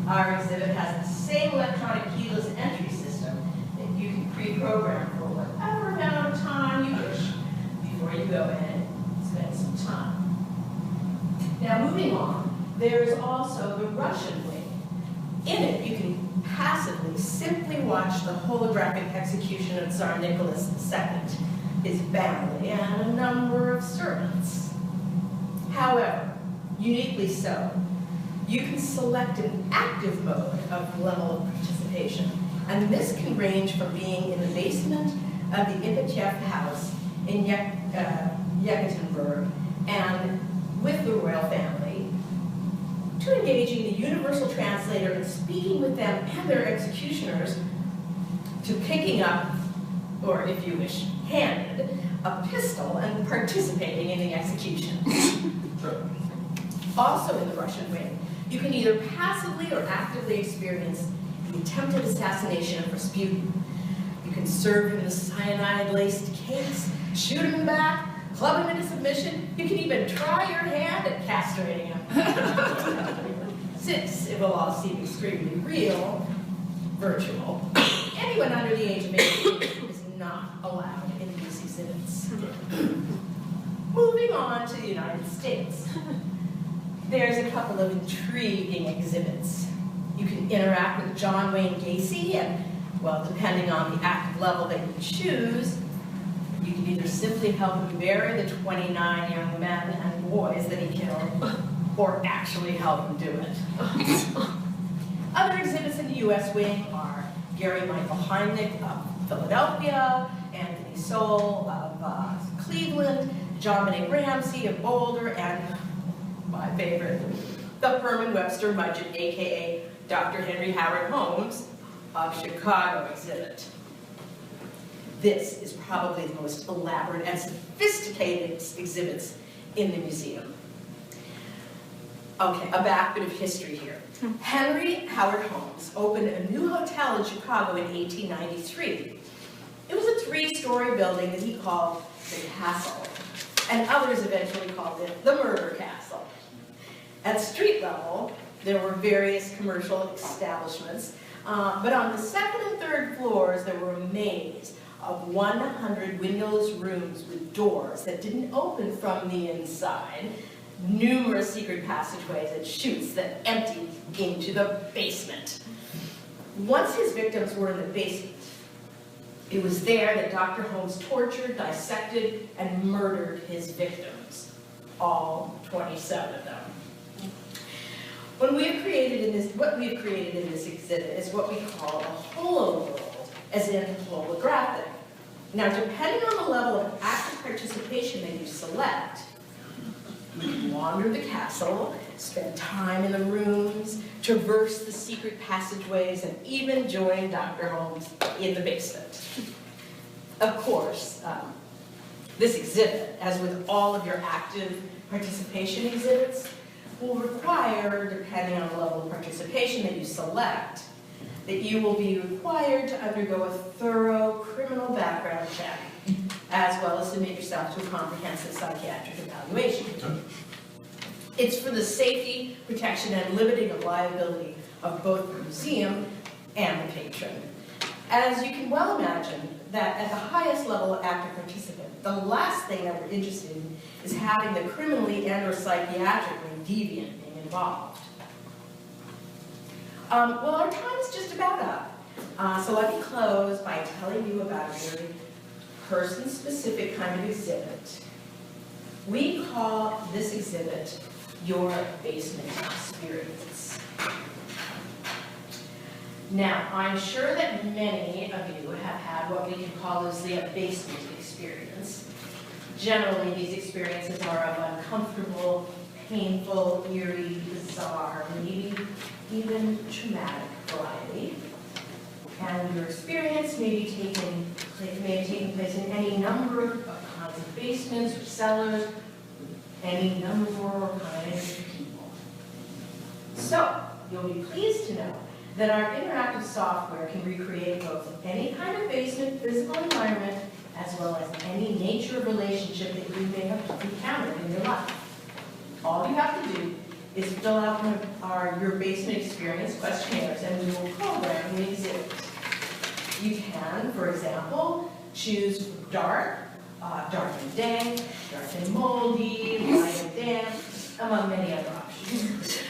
Our exhibit has the same electronic keyless entry system that you can pre-program for whatever amount of time you wish before you go in and spend some time. Now, moving on, there is also the Russian wing. In it, you can passively simply watch the holographic execution of Tsar Nicholas II, his family, and a number of servants. However, uniquely so, you can select an active mode of level of participation, and this can range from being in the basement of the Ipatyev house in Yekaterinburg and with the royal family, to engaging the universal translator and speaking with them and their executioners, to picking up, or if you wish, handed, a pistol and participating in the execution. Also in the Russian wing, you can either passively or actively experience the attempted assassination of Rasputin. You can serve him the cyanide-laced cakes, shoot him in the back, club him into submission. You can even try your hand at castrating him. Since it will all seem extremely real, virtual, anyone under the age of 18 is not allowed in these exhibits. Moving on to the United States. There's a couple of intriguing exhibits. You can interact with John Wayne Gacy, and, well, depending on the active level that you choose, you can either simply help him bury the 29 young men and boys that he killed, or actually help him do it. Other exhibits in the U.S. wing are Gary Michael Heimlich of Philadelphia, Anthony Soule of Cleveland, Dominic Ramsey of Boulder, and my favorite, the Herman Webster Mudgett, aka Dr. Henry Howard Holmes of Chicago exhibit. This is probably the most elaborate and sophisticated exhibits in the museum. Okay, a back bit of history here. Henry Howard Holmes opened a new hotel in Chicago in 1893. It was a 3-story building that he called the Castle, and others eventually called it the Murder Castle. At street level, there were various commercial establishments, but on the 2nd and 3rd floors, there were a maze of 100 windowless rooms with doors that didn't open from the inside, numerous secret passageways and chutes that emptied into the basement. Once his victims were in the basement, it was there that Dr. Holmes tortured, dissected, and murdered his victims, all 27 of them. what we have created in this exhibit is what we call a holo world, as in holographic. Now, depending on the level of active participation that you select, you can wander the castle, spend time in the rooms, traverse the secret passageways, and even join Dr. Holmes in the basement. Of course, this exhibit, as with all of your active participation exhibits, will require, depending on the level of participation that you select, that you will be required to undergo a thorough criminal background check, as well as submit yourself to a comprehensive psychiatric evaluation. It's for the safety, protection, and limiting of liability of both the museum and the patron. As you can well imagine, that at the highest level of active participant, the last thing that we're interested in is having the criminally and or psychiatrically deviant being involved. Well, our time is just about up. So let me close by telling you about a very person-specific kind of exhibit. We call this exhibit Your Basement Experience. Now, I'm sure that many of you have had what we can call as the basement experience. Generally, these experiences are of uncomfortable, painful, eerie, bizarre, maybe even traumatic variety. And your experience may have taken place in any number of kinds of basements or cellars, any number of kinds of people. So, you'll be pleased to know that our interactive software can recreate both any kind of basement physical environment as well as any nature of relationship that you may have encountered in your life. All you have to do is fill out one of your basement experience questionnaires and we will program the exhibit. You can, for example, choose dark, dark and dank, dark and moldy, light and damp, among many other options.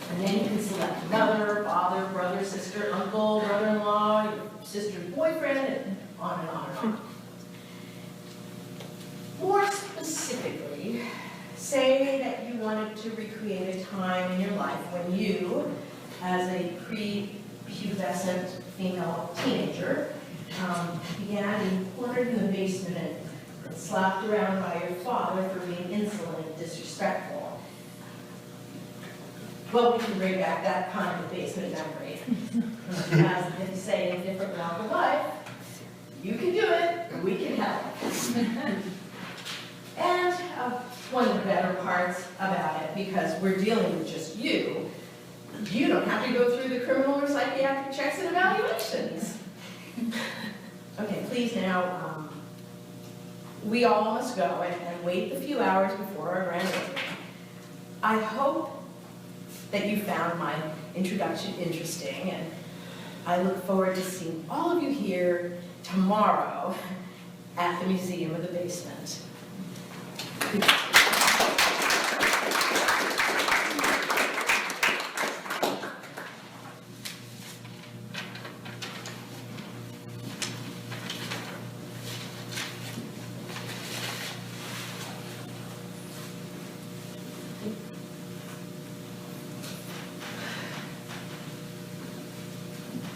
And then you can select mother, father, brother, sister, uncle, brother-in-law, your sister's boyfriend, and on and on and on. More specifically, say that you wanted to recreate a time in your life when you, as a pre-pubescent female teenager, began being cornered in the basement and slapped around by your father for being insolent and disrespectful. Well, we can bring back that kind of basement memory. As if say in a different walk of life, you can do it, we can help. And one of the better parts about it, because we're dealing with just you don't have to go through the criminal or psychiatric checks and evaluations. Okay, please now, we all must go and wait the few hours before our grand opening. I hope that you found my introduction interesting, and I look forward to seeing all of you here tomorrow at the Museum of the Basement.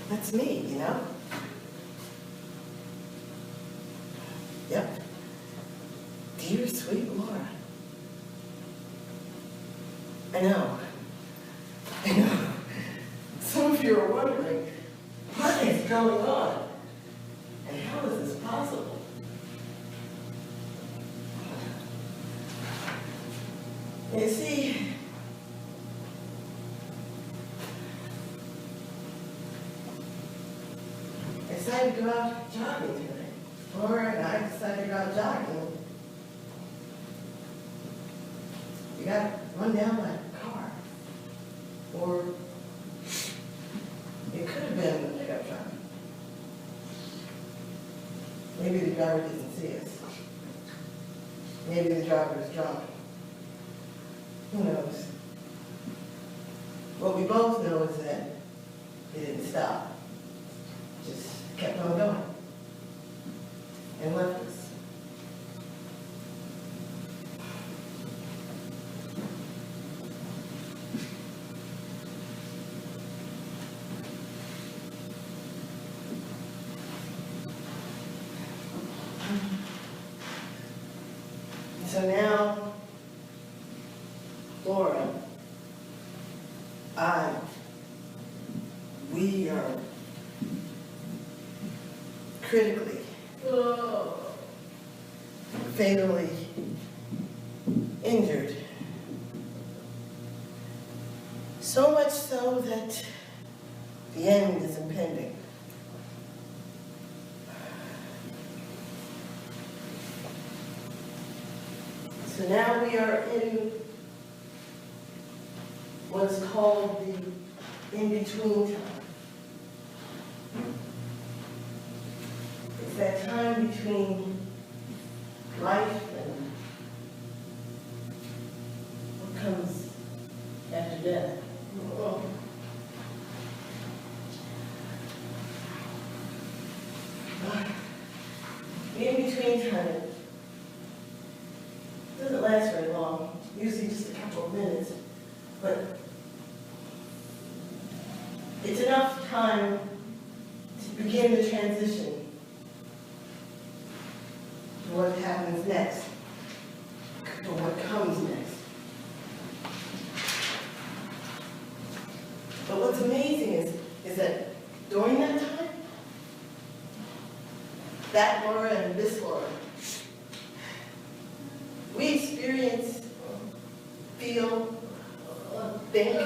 That's me, you know? Yep. Dear sweet Laura. I know. Some of you are wondering, what is going on? And how is this possible? You see, I decided to go out jogging today. Or I decided to go out jogging. You got run down by a car. Or it could have been a pickup truck. Maybe the driver didn't see us. Maybe the driver was drunk. Who knows? What we both know is that it didn't stop. Just kept on going. And left us. Laura, we are critically, fatally injured. So much so that the end is impending. So now we are in what's called the in-between time. It's that time between life and what comes after death. The in-between time doesn't last very long, usually just a couple of minutes, but it's enough time to begin the transition to what happens next, to what comes next. But what's amazing is that during that time, that Laura and this Laura, we experience, feel, think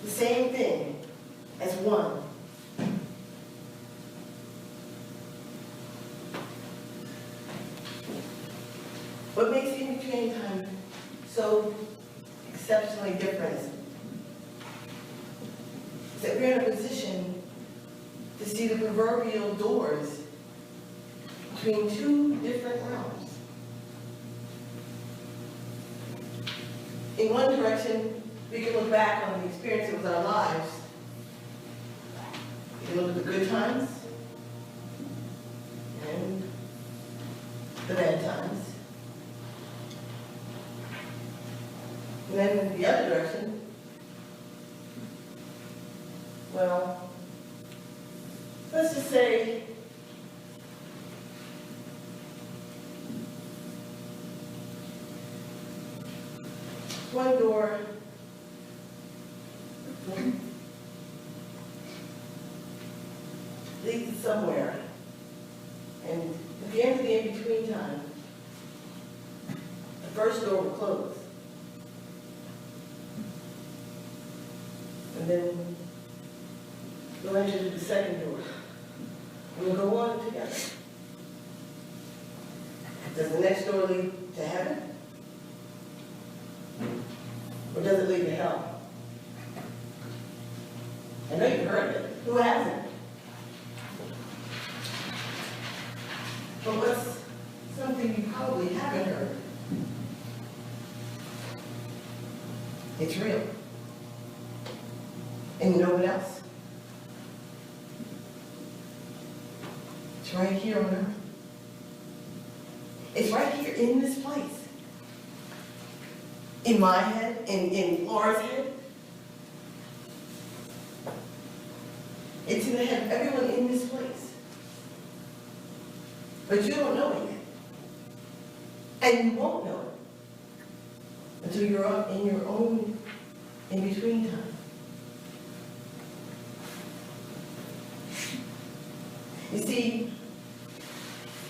the same thing as one. What makes the in-between time so exceptionally different is that we're in a position to see the proverbial doors between two different realms. In one direction, we can look back on the experiences of our lives. We can look at the good times and the bad times. And then in the other direction, well, let's just say one door leads somewhere, and at the end of the in-between time, the first door will close. And then we'll enter the second door. We'll go on together. Does the next door lead to heaven? Or does it lead to hell? I know you've heard of it. Who hasn't? But what's something you probably haven't heard? It's real. And you know what else? It's right here on earth. It's right here in this place. In my head, in Laura's head. It's in the head of everyone in this place. But you don't know it yet. And you won't know it until you're up in your own in-between time. You see,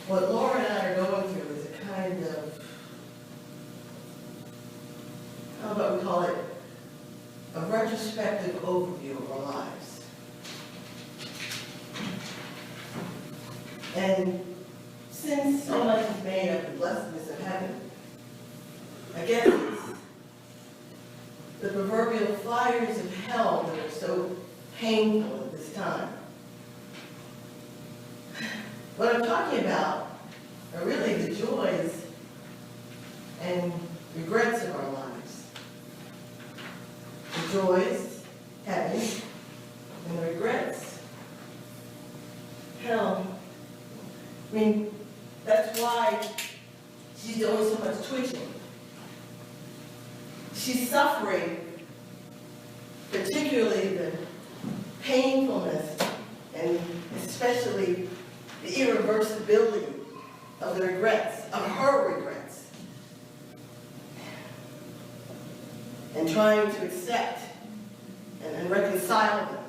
what Laura and I are going through is a kind of, how about we call it, a retrospective overview of our lives. And since so much is made of the blessedness of heaven, I guess it's the proverbial fires of hell that are so painful at this time. What I'm talking about are really the joys and regrets of our lives. The joys, heaven, and the regrets, hell. I mean, that's why she's doing so much twitching. She's suffering, particularly the painfulness and especially the irreversibility of the regrets, of her regrets. and trying to accept and reconcile them.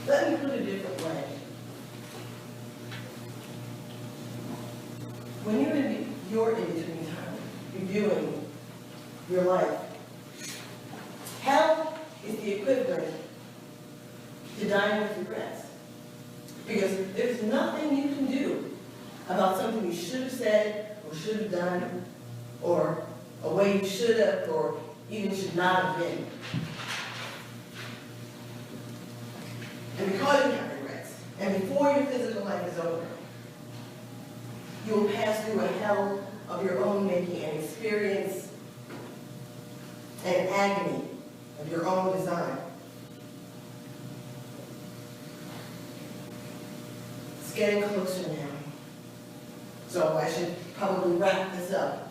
Let me put it a different way. When you're in your in-between time, reviewing your life, hell is the equivalent to dying with regrets. Because there's nothing you can do about something you should have said or should have done, or a way you should have or even should not have been. And because you have regrets, and before your physical life is over, you will pass through a hell of your own making and experience an agony of your own design. It's getting closer now, so I should probably wrap this up.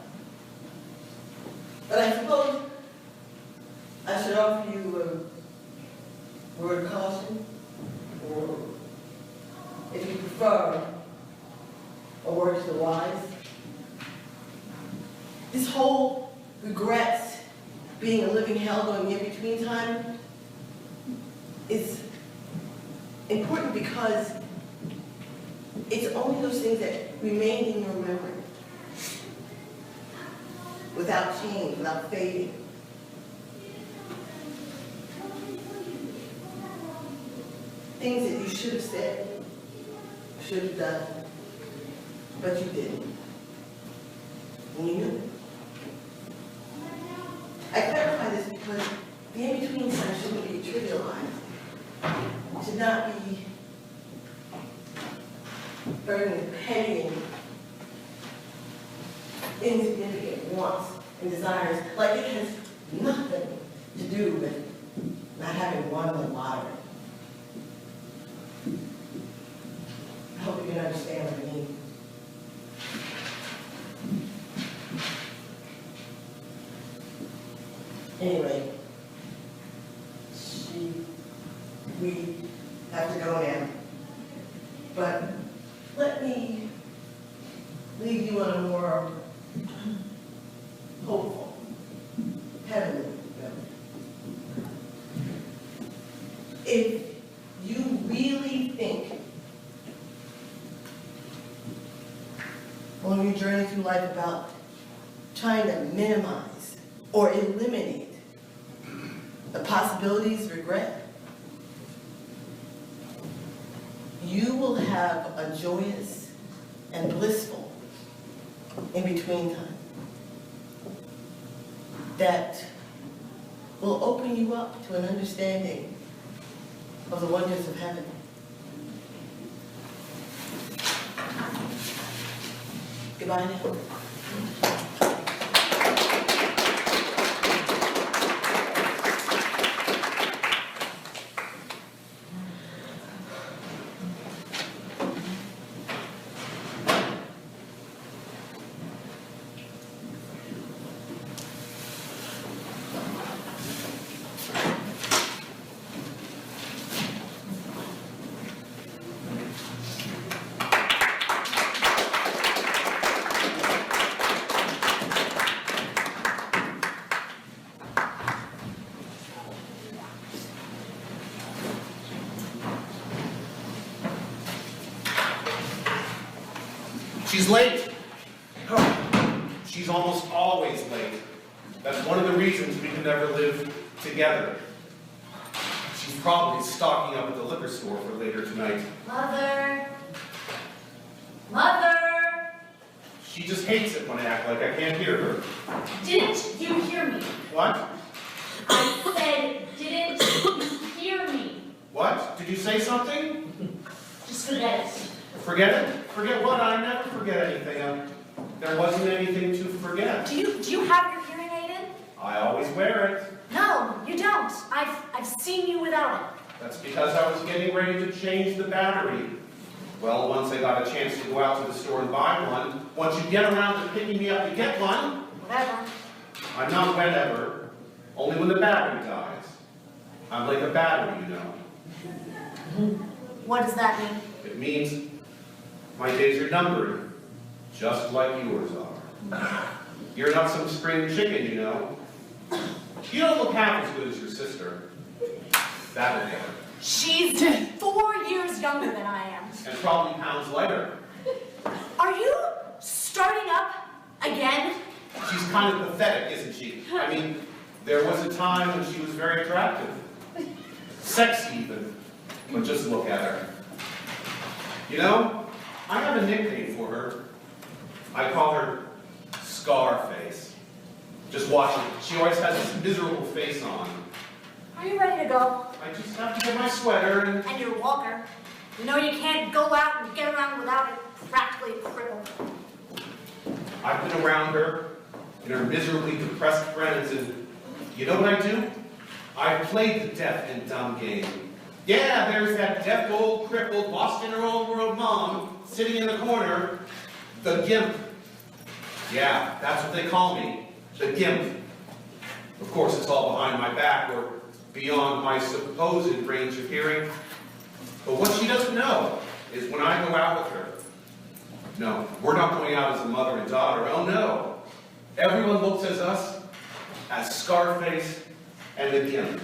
But I suppose I should offer you a word of caution, or if you prefer, a word to the wise. This whole regrets, being a living hell going in between time, is important because it's only those things that remain in your memory without change, without fading. Things that you should have said, should have done, but you didn't. And you knew it. I clarify this because the in-between time shouldn't be trivialized. It should not be burdened with petty and insignificant wants and desires, like it has nothing to do with not having won the lottery. I hope you can understand what I mean. Anyway, we have to go now. But let me leave you on a more hopeful, heavenly note. If you really think on your journey through life about trying to minimize or eliminate the possibilities of regret, you will have a joyous and blissful in-between time that will open you up to an understanding of the wonders of heaven. Goodbye now. She's late. Oh, she's almost always late. That's one of the reasons we can never live together. She's probably stocking up at the liquor store for later tonight. Mother! Mother! She just hates it when I act like I can't hear her. Didn't you hear me? What? I said, didn't you hear me? What? Did you say something? Just forget it. Forget it? Forget what? I never forget anything. There wasn't anything to forget. Do you have your hearing aid in? I always wear it. No, you don't. I've seen you without it. That's because I was getting ready to change the battery. Well, once I got a chance to go out to the store and buy one, once you get around to picking me up to get one, Whatever. I'm not whenever, only when the battery dies. I'm like a battery, you know. What does that mean? It means My days are numbered, just like yours are. You're not some spring chicken, you know. You don't look half as good as your sister. That'll get her. She's 4 years younger than I am. And probably pounds lighter. Are you starting up again? She's kind of pathetic, isn't she? I mean, there was a time when she was very attractive. Sexy even. But just look at her. You know, I have a nickname for her. I call her Scarface. Just watch it. She always has this miserable face on. Are you ready to go? I just have to get my sweater and... And your walker. You know you can't go out and get around without it practically crippled. I've been around her and her miserably depressed friends, and you know what I do? I played the deaf and dumb game. Yeah, there's that deaf old crippled, lost in her own world mom sitting in the corner, the gimp. Yeah, that's what they call me, the gimp. Of course, it's all behind my back or beyond my supposed range of hearing. But what she doesn't know is when I go out with her, no, we're not going out as a mother and daughter. Oh no. Everyone looks at us as Scarface and the Gimp.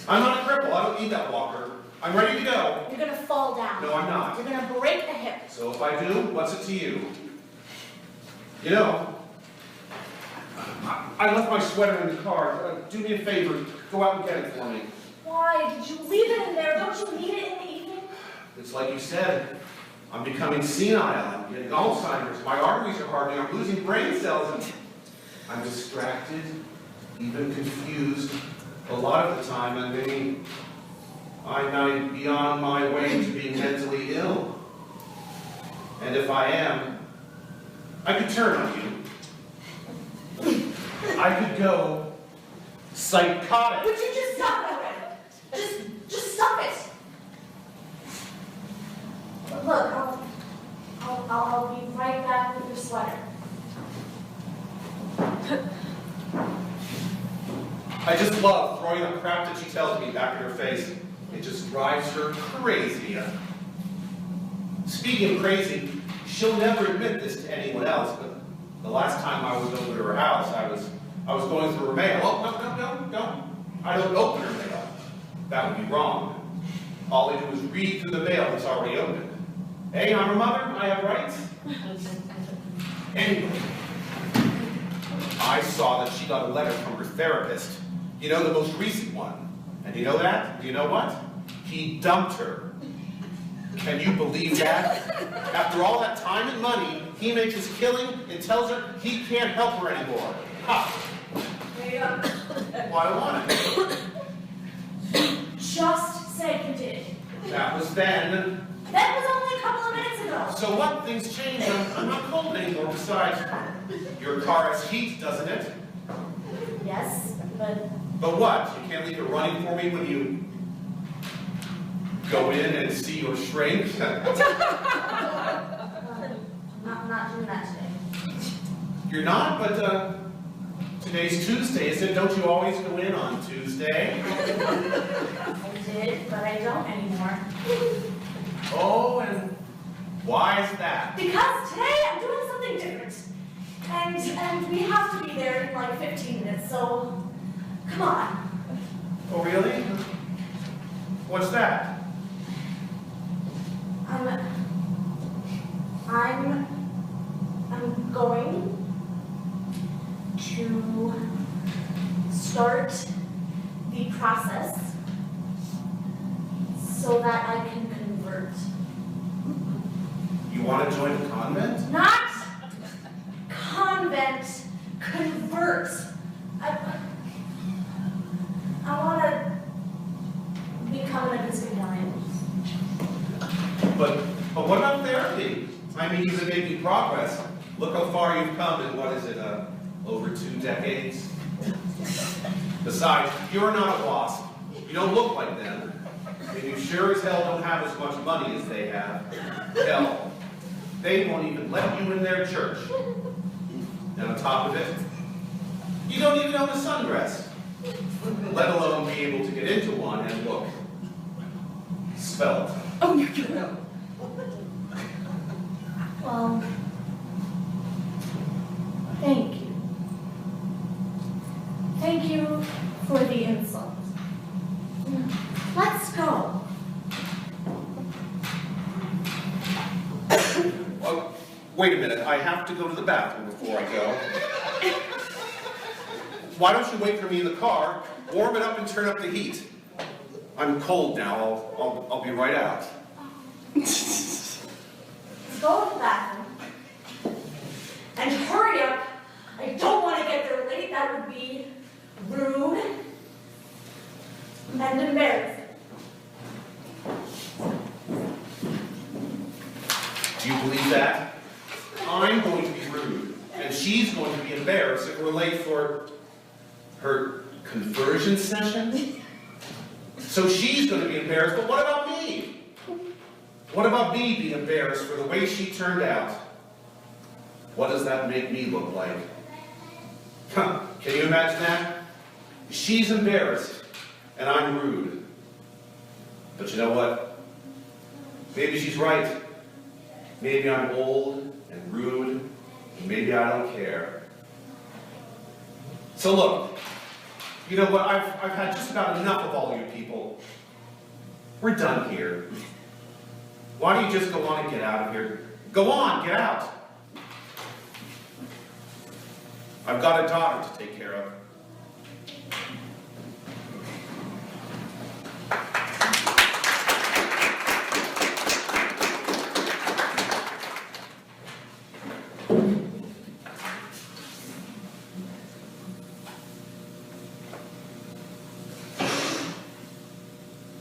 I'm not a cripple. I don't need that walker. I'm ready to go. You're gonna fall down. No, I'm not. You're gonna break the hip. So if I do, what's it to you? You know, I left my sweater in the car. Do me a favor. Go out and get it for me. Why? Did you leave it in there? Don't you need it in the evening? It's like you said. I'm becoming senile. I'm getting Alzheimer's. My arteries are hardening. I'm losing brain cells. And I'm distracted, even confused, a lot of the time. I mean, I'm beyond my way to being mentally ill. And if I am, I could turn on you. I could go psychotic. Would you just stop it? Just stop it. Look, I'll be right back with your sweater. I just love throwing the crap that she tells me back in her face. It just drives her crazy. Speaking of crazy, she'll never admit this to anyone else, but the last time I was over to her house, I was going through her mail. Oh, no. I don't open her mail. That would be wrong. All I do is read through the mail that's already opened. Hey, I'm her mother. I have rights. Anyway, I saw that she got a letter from her therapist. You know, the most recent one. And you know that? Do you know what? He dumped her. Can you believe that? After all that time and money, he makes his killing and tells her he can't help her anymore. Ha! There you go. Well, I want it. Just said you did. That was then. That was only a couple of minutes ago. So what? Things change. I'm not cold anymore. Besides, your car has heat, doesn't it? Yes, but But what? You can't leave it running for me when you go in and see your shrink? I'm not doing that today. You're not, but today's Tuesday, isn't it? Don't you always go in on Tuesday? I did, but I don't anymore. Oh, and why is that? Because today I'm doing something different. And we have to be there in like 15 minutes, so come on. Oh, really? What's that? I'm going to start the process so that I can convert. You want to join the convent? Not convent, convert. I want to become an Episcopalian. But what about therapy? I mean, you've been making progress. Look how far you've come in, what is it, over 2 decades? Besides, you're not a wasp. You don't look like them. And you sure as hell don't have as much money as they have. Hell, they won't even let you in their church. And on top of it, you don't even own a sundress, let alone be able to get into one and look svelte. Oh, no. Well, thank you. Thank you for the insult. Let's go. Well, wait a minute, I have to go to the bathroom before I go. Why don't you wait for me in the car, warm it up and turn up the heat? I'm cold now, I'll be right out. Let's go to the bathroom. And hurry up. I don't want to get there late. That would be rude and embarrassing. Do you believe that? I'm going to be rude, and she's going to be embarrassed if we're late for her conversion session. So she's going to be embarrassed, but what about me? What about me being embarrassed for the way she turned out? What does that make me look like? Huh, can you imagine that? She's embarrassed, and I'm rude. But you know what? Maybe she's right. Maybe I'm old and rude, and maybe I don't care. So look, you know what? I've had just about enough of all you people. We're done here. Why don't you just go on and get out of here? Go on, get out. I've got a daughter to take care of.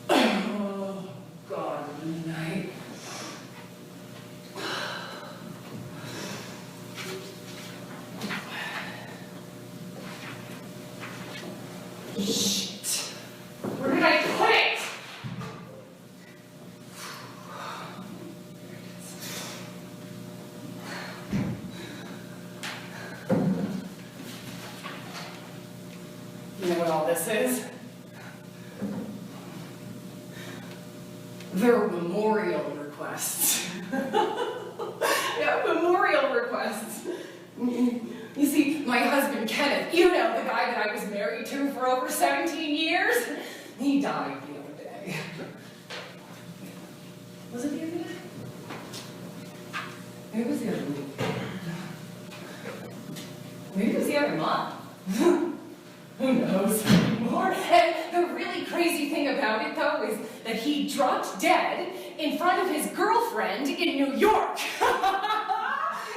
Oh, God, midnight. Shit. Where did I put it? You know what all this is? They're memorial requests. Yeah, memorial requests. You see, my husband Kenneth, you know, the guy that I was married to for over 17 years, he died the other day. Was it the other day? Maybe it was the other week. Maybe it was the other month. Who knows anymore? And the really crazy thing about it, though, is that he dropped dead in front of his girlfriend in New York.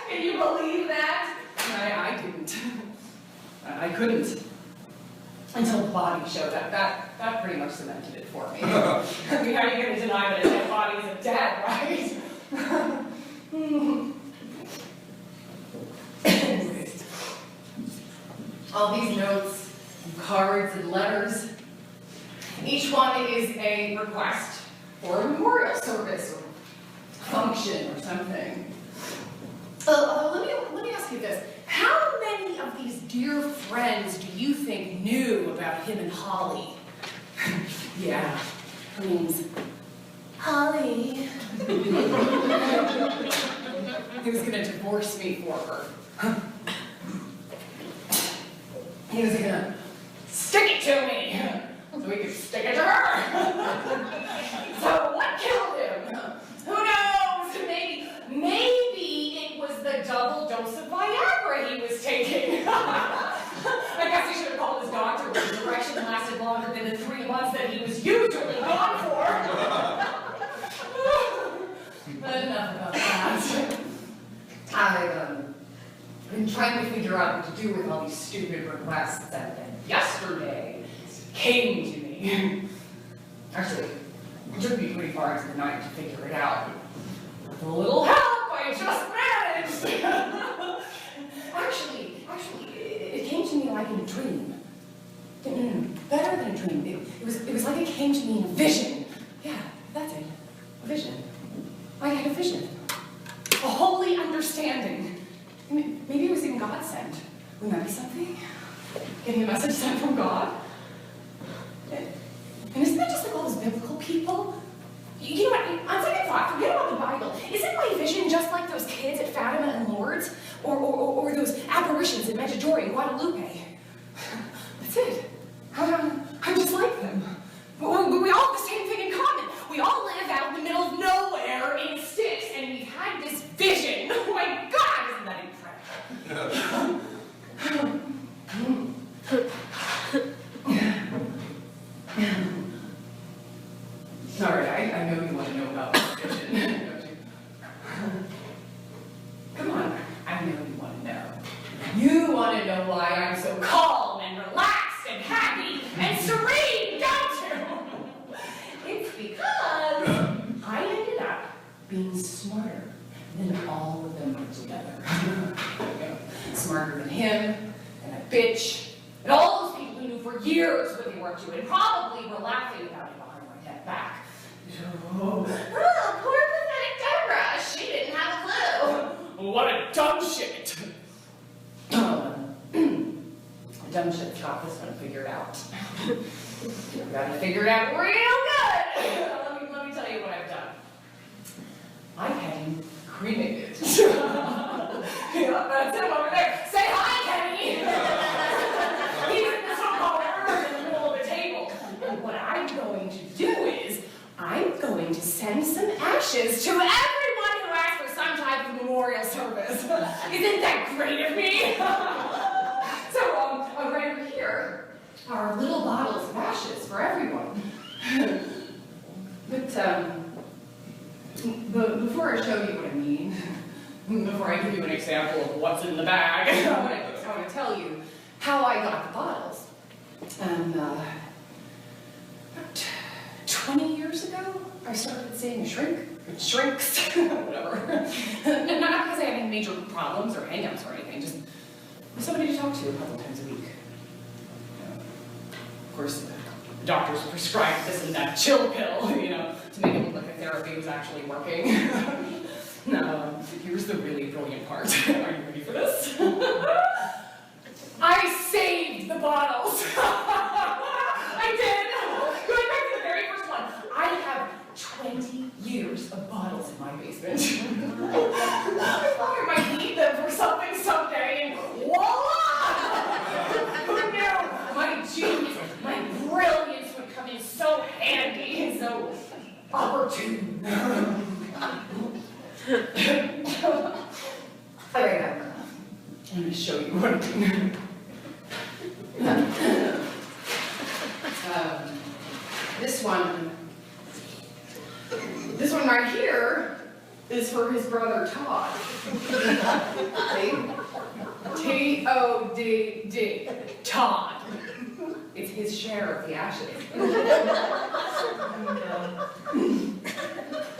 Can you believe that? I didn't. I couldn't. Until the body showed up. That pretty much cemented it for me. I mean, how are you going to deny that a dead body is a dead, right? Anyways, all these notes, and cards, and letters, each one is a request for a memorial service or function or something. Let me ask you this. How many of these dear friends do you think knew about him and Holly? Yeah, her name's Holly. He was gonna divorce me for her. He was gonna stick it to me so we could stick it to her. So what killed him? Who knows? Maybe it was the double dose of Viagra he was taking. I guess he should have called his doctor when the erection lasted longer than the 3 months that he was usually gone for. But enough about that. I've been trying to figure out what to do with all these stupid requests that yesterday came to me. Actually, it took me pretty far into the night to figure it out. With a little help, I just managed! Actually, it came to me like in a dream. No, better than a dream. It was like it came to me in a vision. Yeah, that's it. A vision. I had a vision. A holy understanding. Maybe it was even God sent. Wouldn't that be something? Getting a message sent from God? And isn't that just like all those biblical people? You know what, on second thought, forget about the Bible. Isn't my vision just like those kids at Fatima and Lourdes? Or those apparitions in Medjugorje and Guadalupe? That's it. I'm just like them. We all have the same thing in common. We all live out in the middle of nowhere in sticks, and we've had this vision. Oh my God, isn't that incredible? Sorry, I know you want to know about my vision, don't you? Come on, I know you want to know. You want to know why I'm so calm and relaxed and happy and serene, don't you? It's because I ended up being smarter than all of them put together. Smarter than him, and a bitch, and all those people who knew for years what they were up to, and probably were laughing about it behind my head back. Oh, poor pathetic Deborah, she didn't have a clue. What a dumb shit. Dumb shit's got this one figured out. I've got it figured out real good. Let me tell you what I've done. I had him cremated. Yeah, that's him over there. Say hi, Kenny. He's in the so-called urn in the middle of the table. And what I'm going to do is, I'm going to send some ashes to everyone who asks for some type of memorial service. Isn't that great of me? So, right over here are little bottles of ashes for everyone. But before I show you what I mean, before I give you an example of what's in the bag, I want to tell you how I got the bottles. About 20 years ago, I started seeing a shrink. It shrinks, whatever. Not because I had any major problems or hang-ups or anything, just somebody to talk to a couple times a week. Of course, the doctors prescribed this and that chill pill, to make it look like the therapy was actually working. Now, here's the really brilliant part. Are you ready for this? I saved the bottles. I did. Going back to the very first one, I have 20 years of bottles in my basement. I thought I might need them for something someday, and voila! Who knew? My genius, my brilliance would come in so handy and so opportune. Okay, I'm going to show you what I mean. This one right here is for his brother Todd. See? T-O-D-D. Todd. It's his share of the ashes.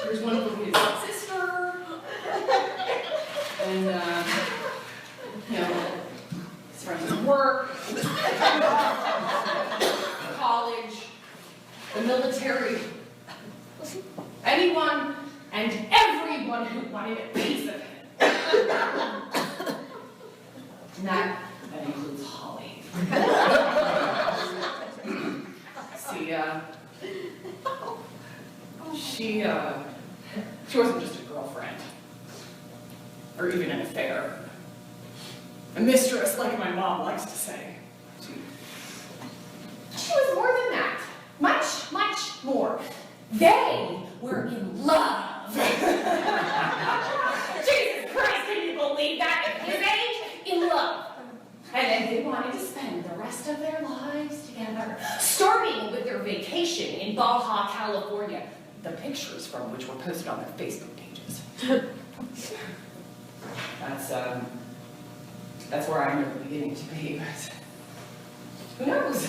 Here's one for his sister. And, his friends at work, college, the military, anyone and everyone who wanted a piece of him. And that includes Holly. See, she wasn't just a girlfriend, or even an affair. A mistress, like my mom likes to say. She was more than that. Much, much more. They were in love. Jesus Christ, can you believe that? At his age, in love. And they wanted to spend the rest of their lives together, starting with their vacation in Baja, California, the pictures from which were posted on their Facebook pages. That's where I'm really beginning to be, but who knows?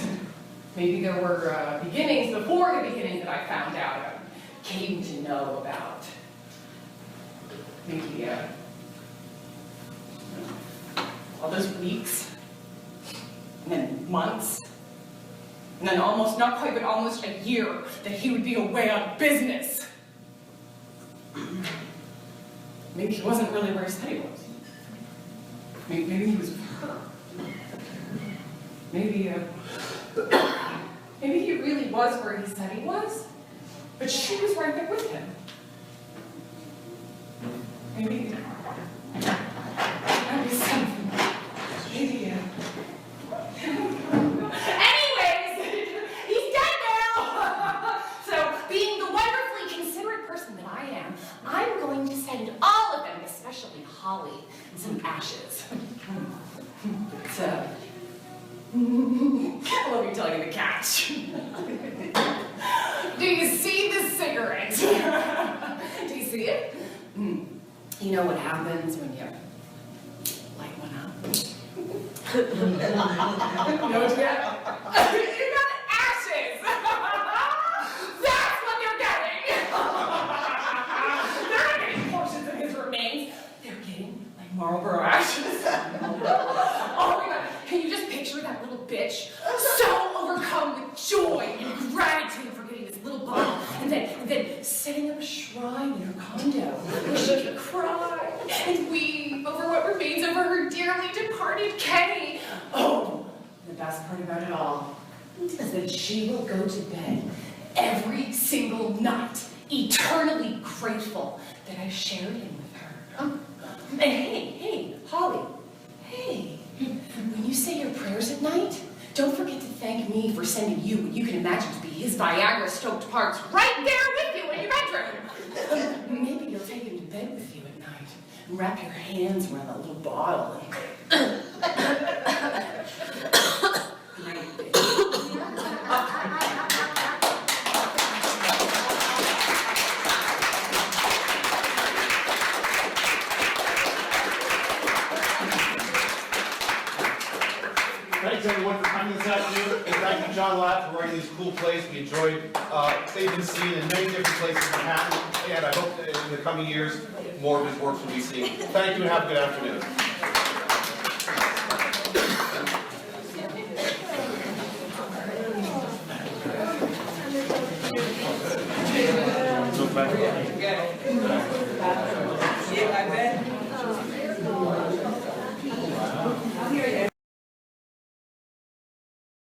Maybe there were beginnings before the beginning that I found out, I came to know about. Maybe all those weeks, and then months, and then almost, not quite, but almost a year that he would be away on business. Maybe he wasn't really where he said he was. Maybe he was with her. Maybe he really was where he said he was, but she was right there with him. Maybe that'd be something. Maybe, Anyways, he's dead now! So, being the wonderfully considerate person that I am, I'm going to send all of them, especially Holly, some ashes. So, let me tell you the catch. Do you see the cigarette? Do you see it? You know what happens when you light one up? You know what you get? You got ashes! That's what you're getting! They're not getting portions of his remains. They're getting like Marlboro ashes. Oh my God, can you just picture that little bitch so overcome with joy and gratitude for getting this little bottle and then setting up a shrine in her condo where she can cry and weep over what remains of her dearly departed Kenny. Oh, the best part about it all is that she will go to bed every single night, eternally grateful that I shared him with her. And hey, Holly, hey, when you say your prayers at night, don't forget to thank me for sending you what you can imagine to be his Viagra-stoked parts right there with you in your bedroom. Maybe you'll take him to bed with you at night and wrap your hands around that little bottle and Thanks everyone for coming this afternoon, and thank you, John Latt, for running these cool plays. We enjoyed, they've been seen in many different places in Manhattan, and I hope that in the coming years, more of his works will be seen. Thank you and have a good afternoon. Yeah, I bet.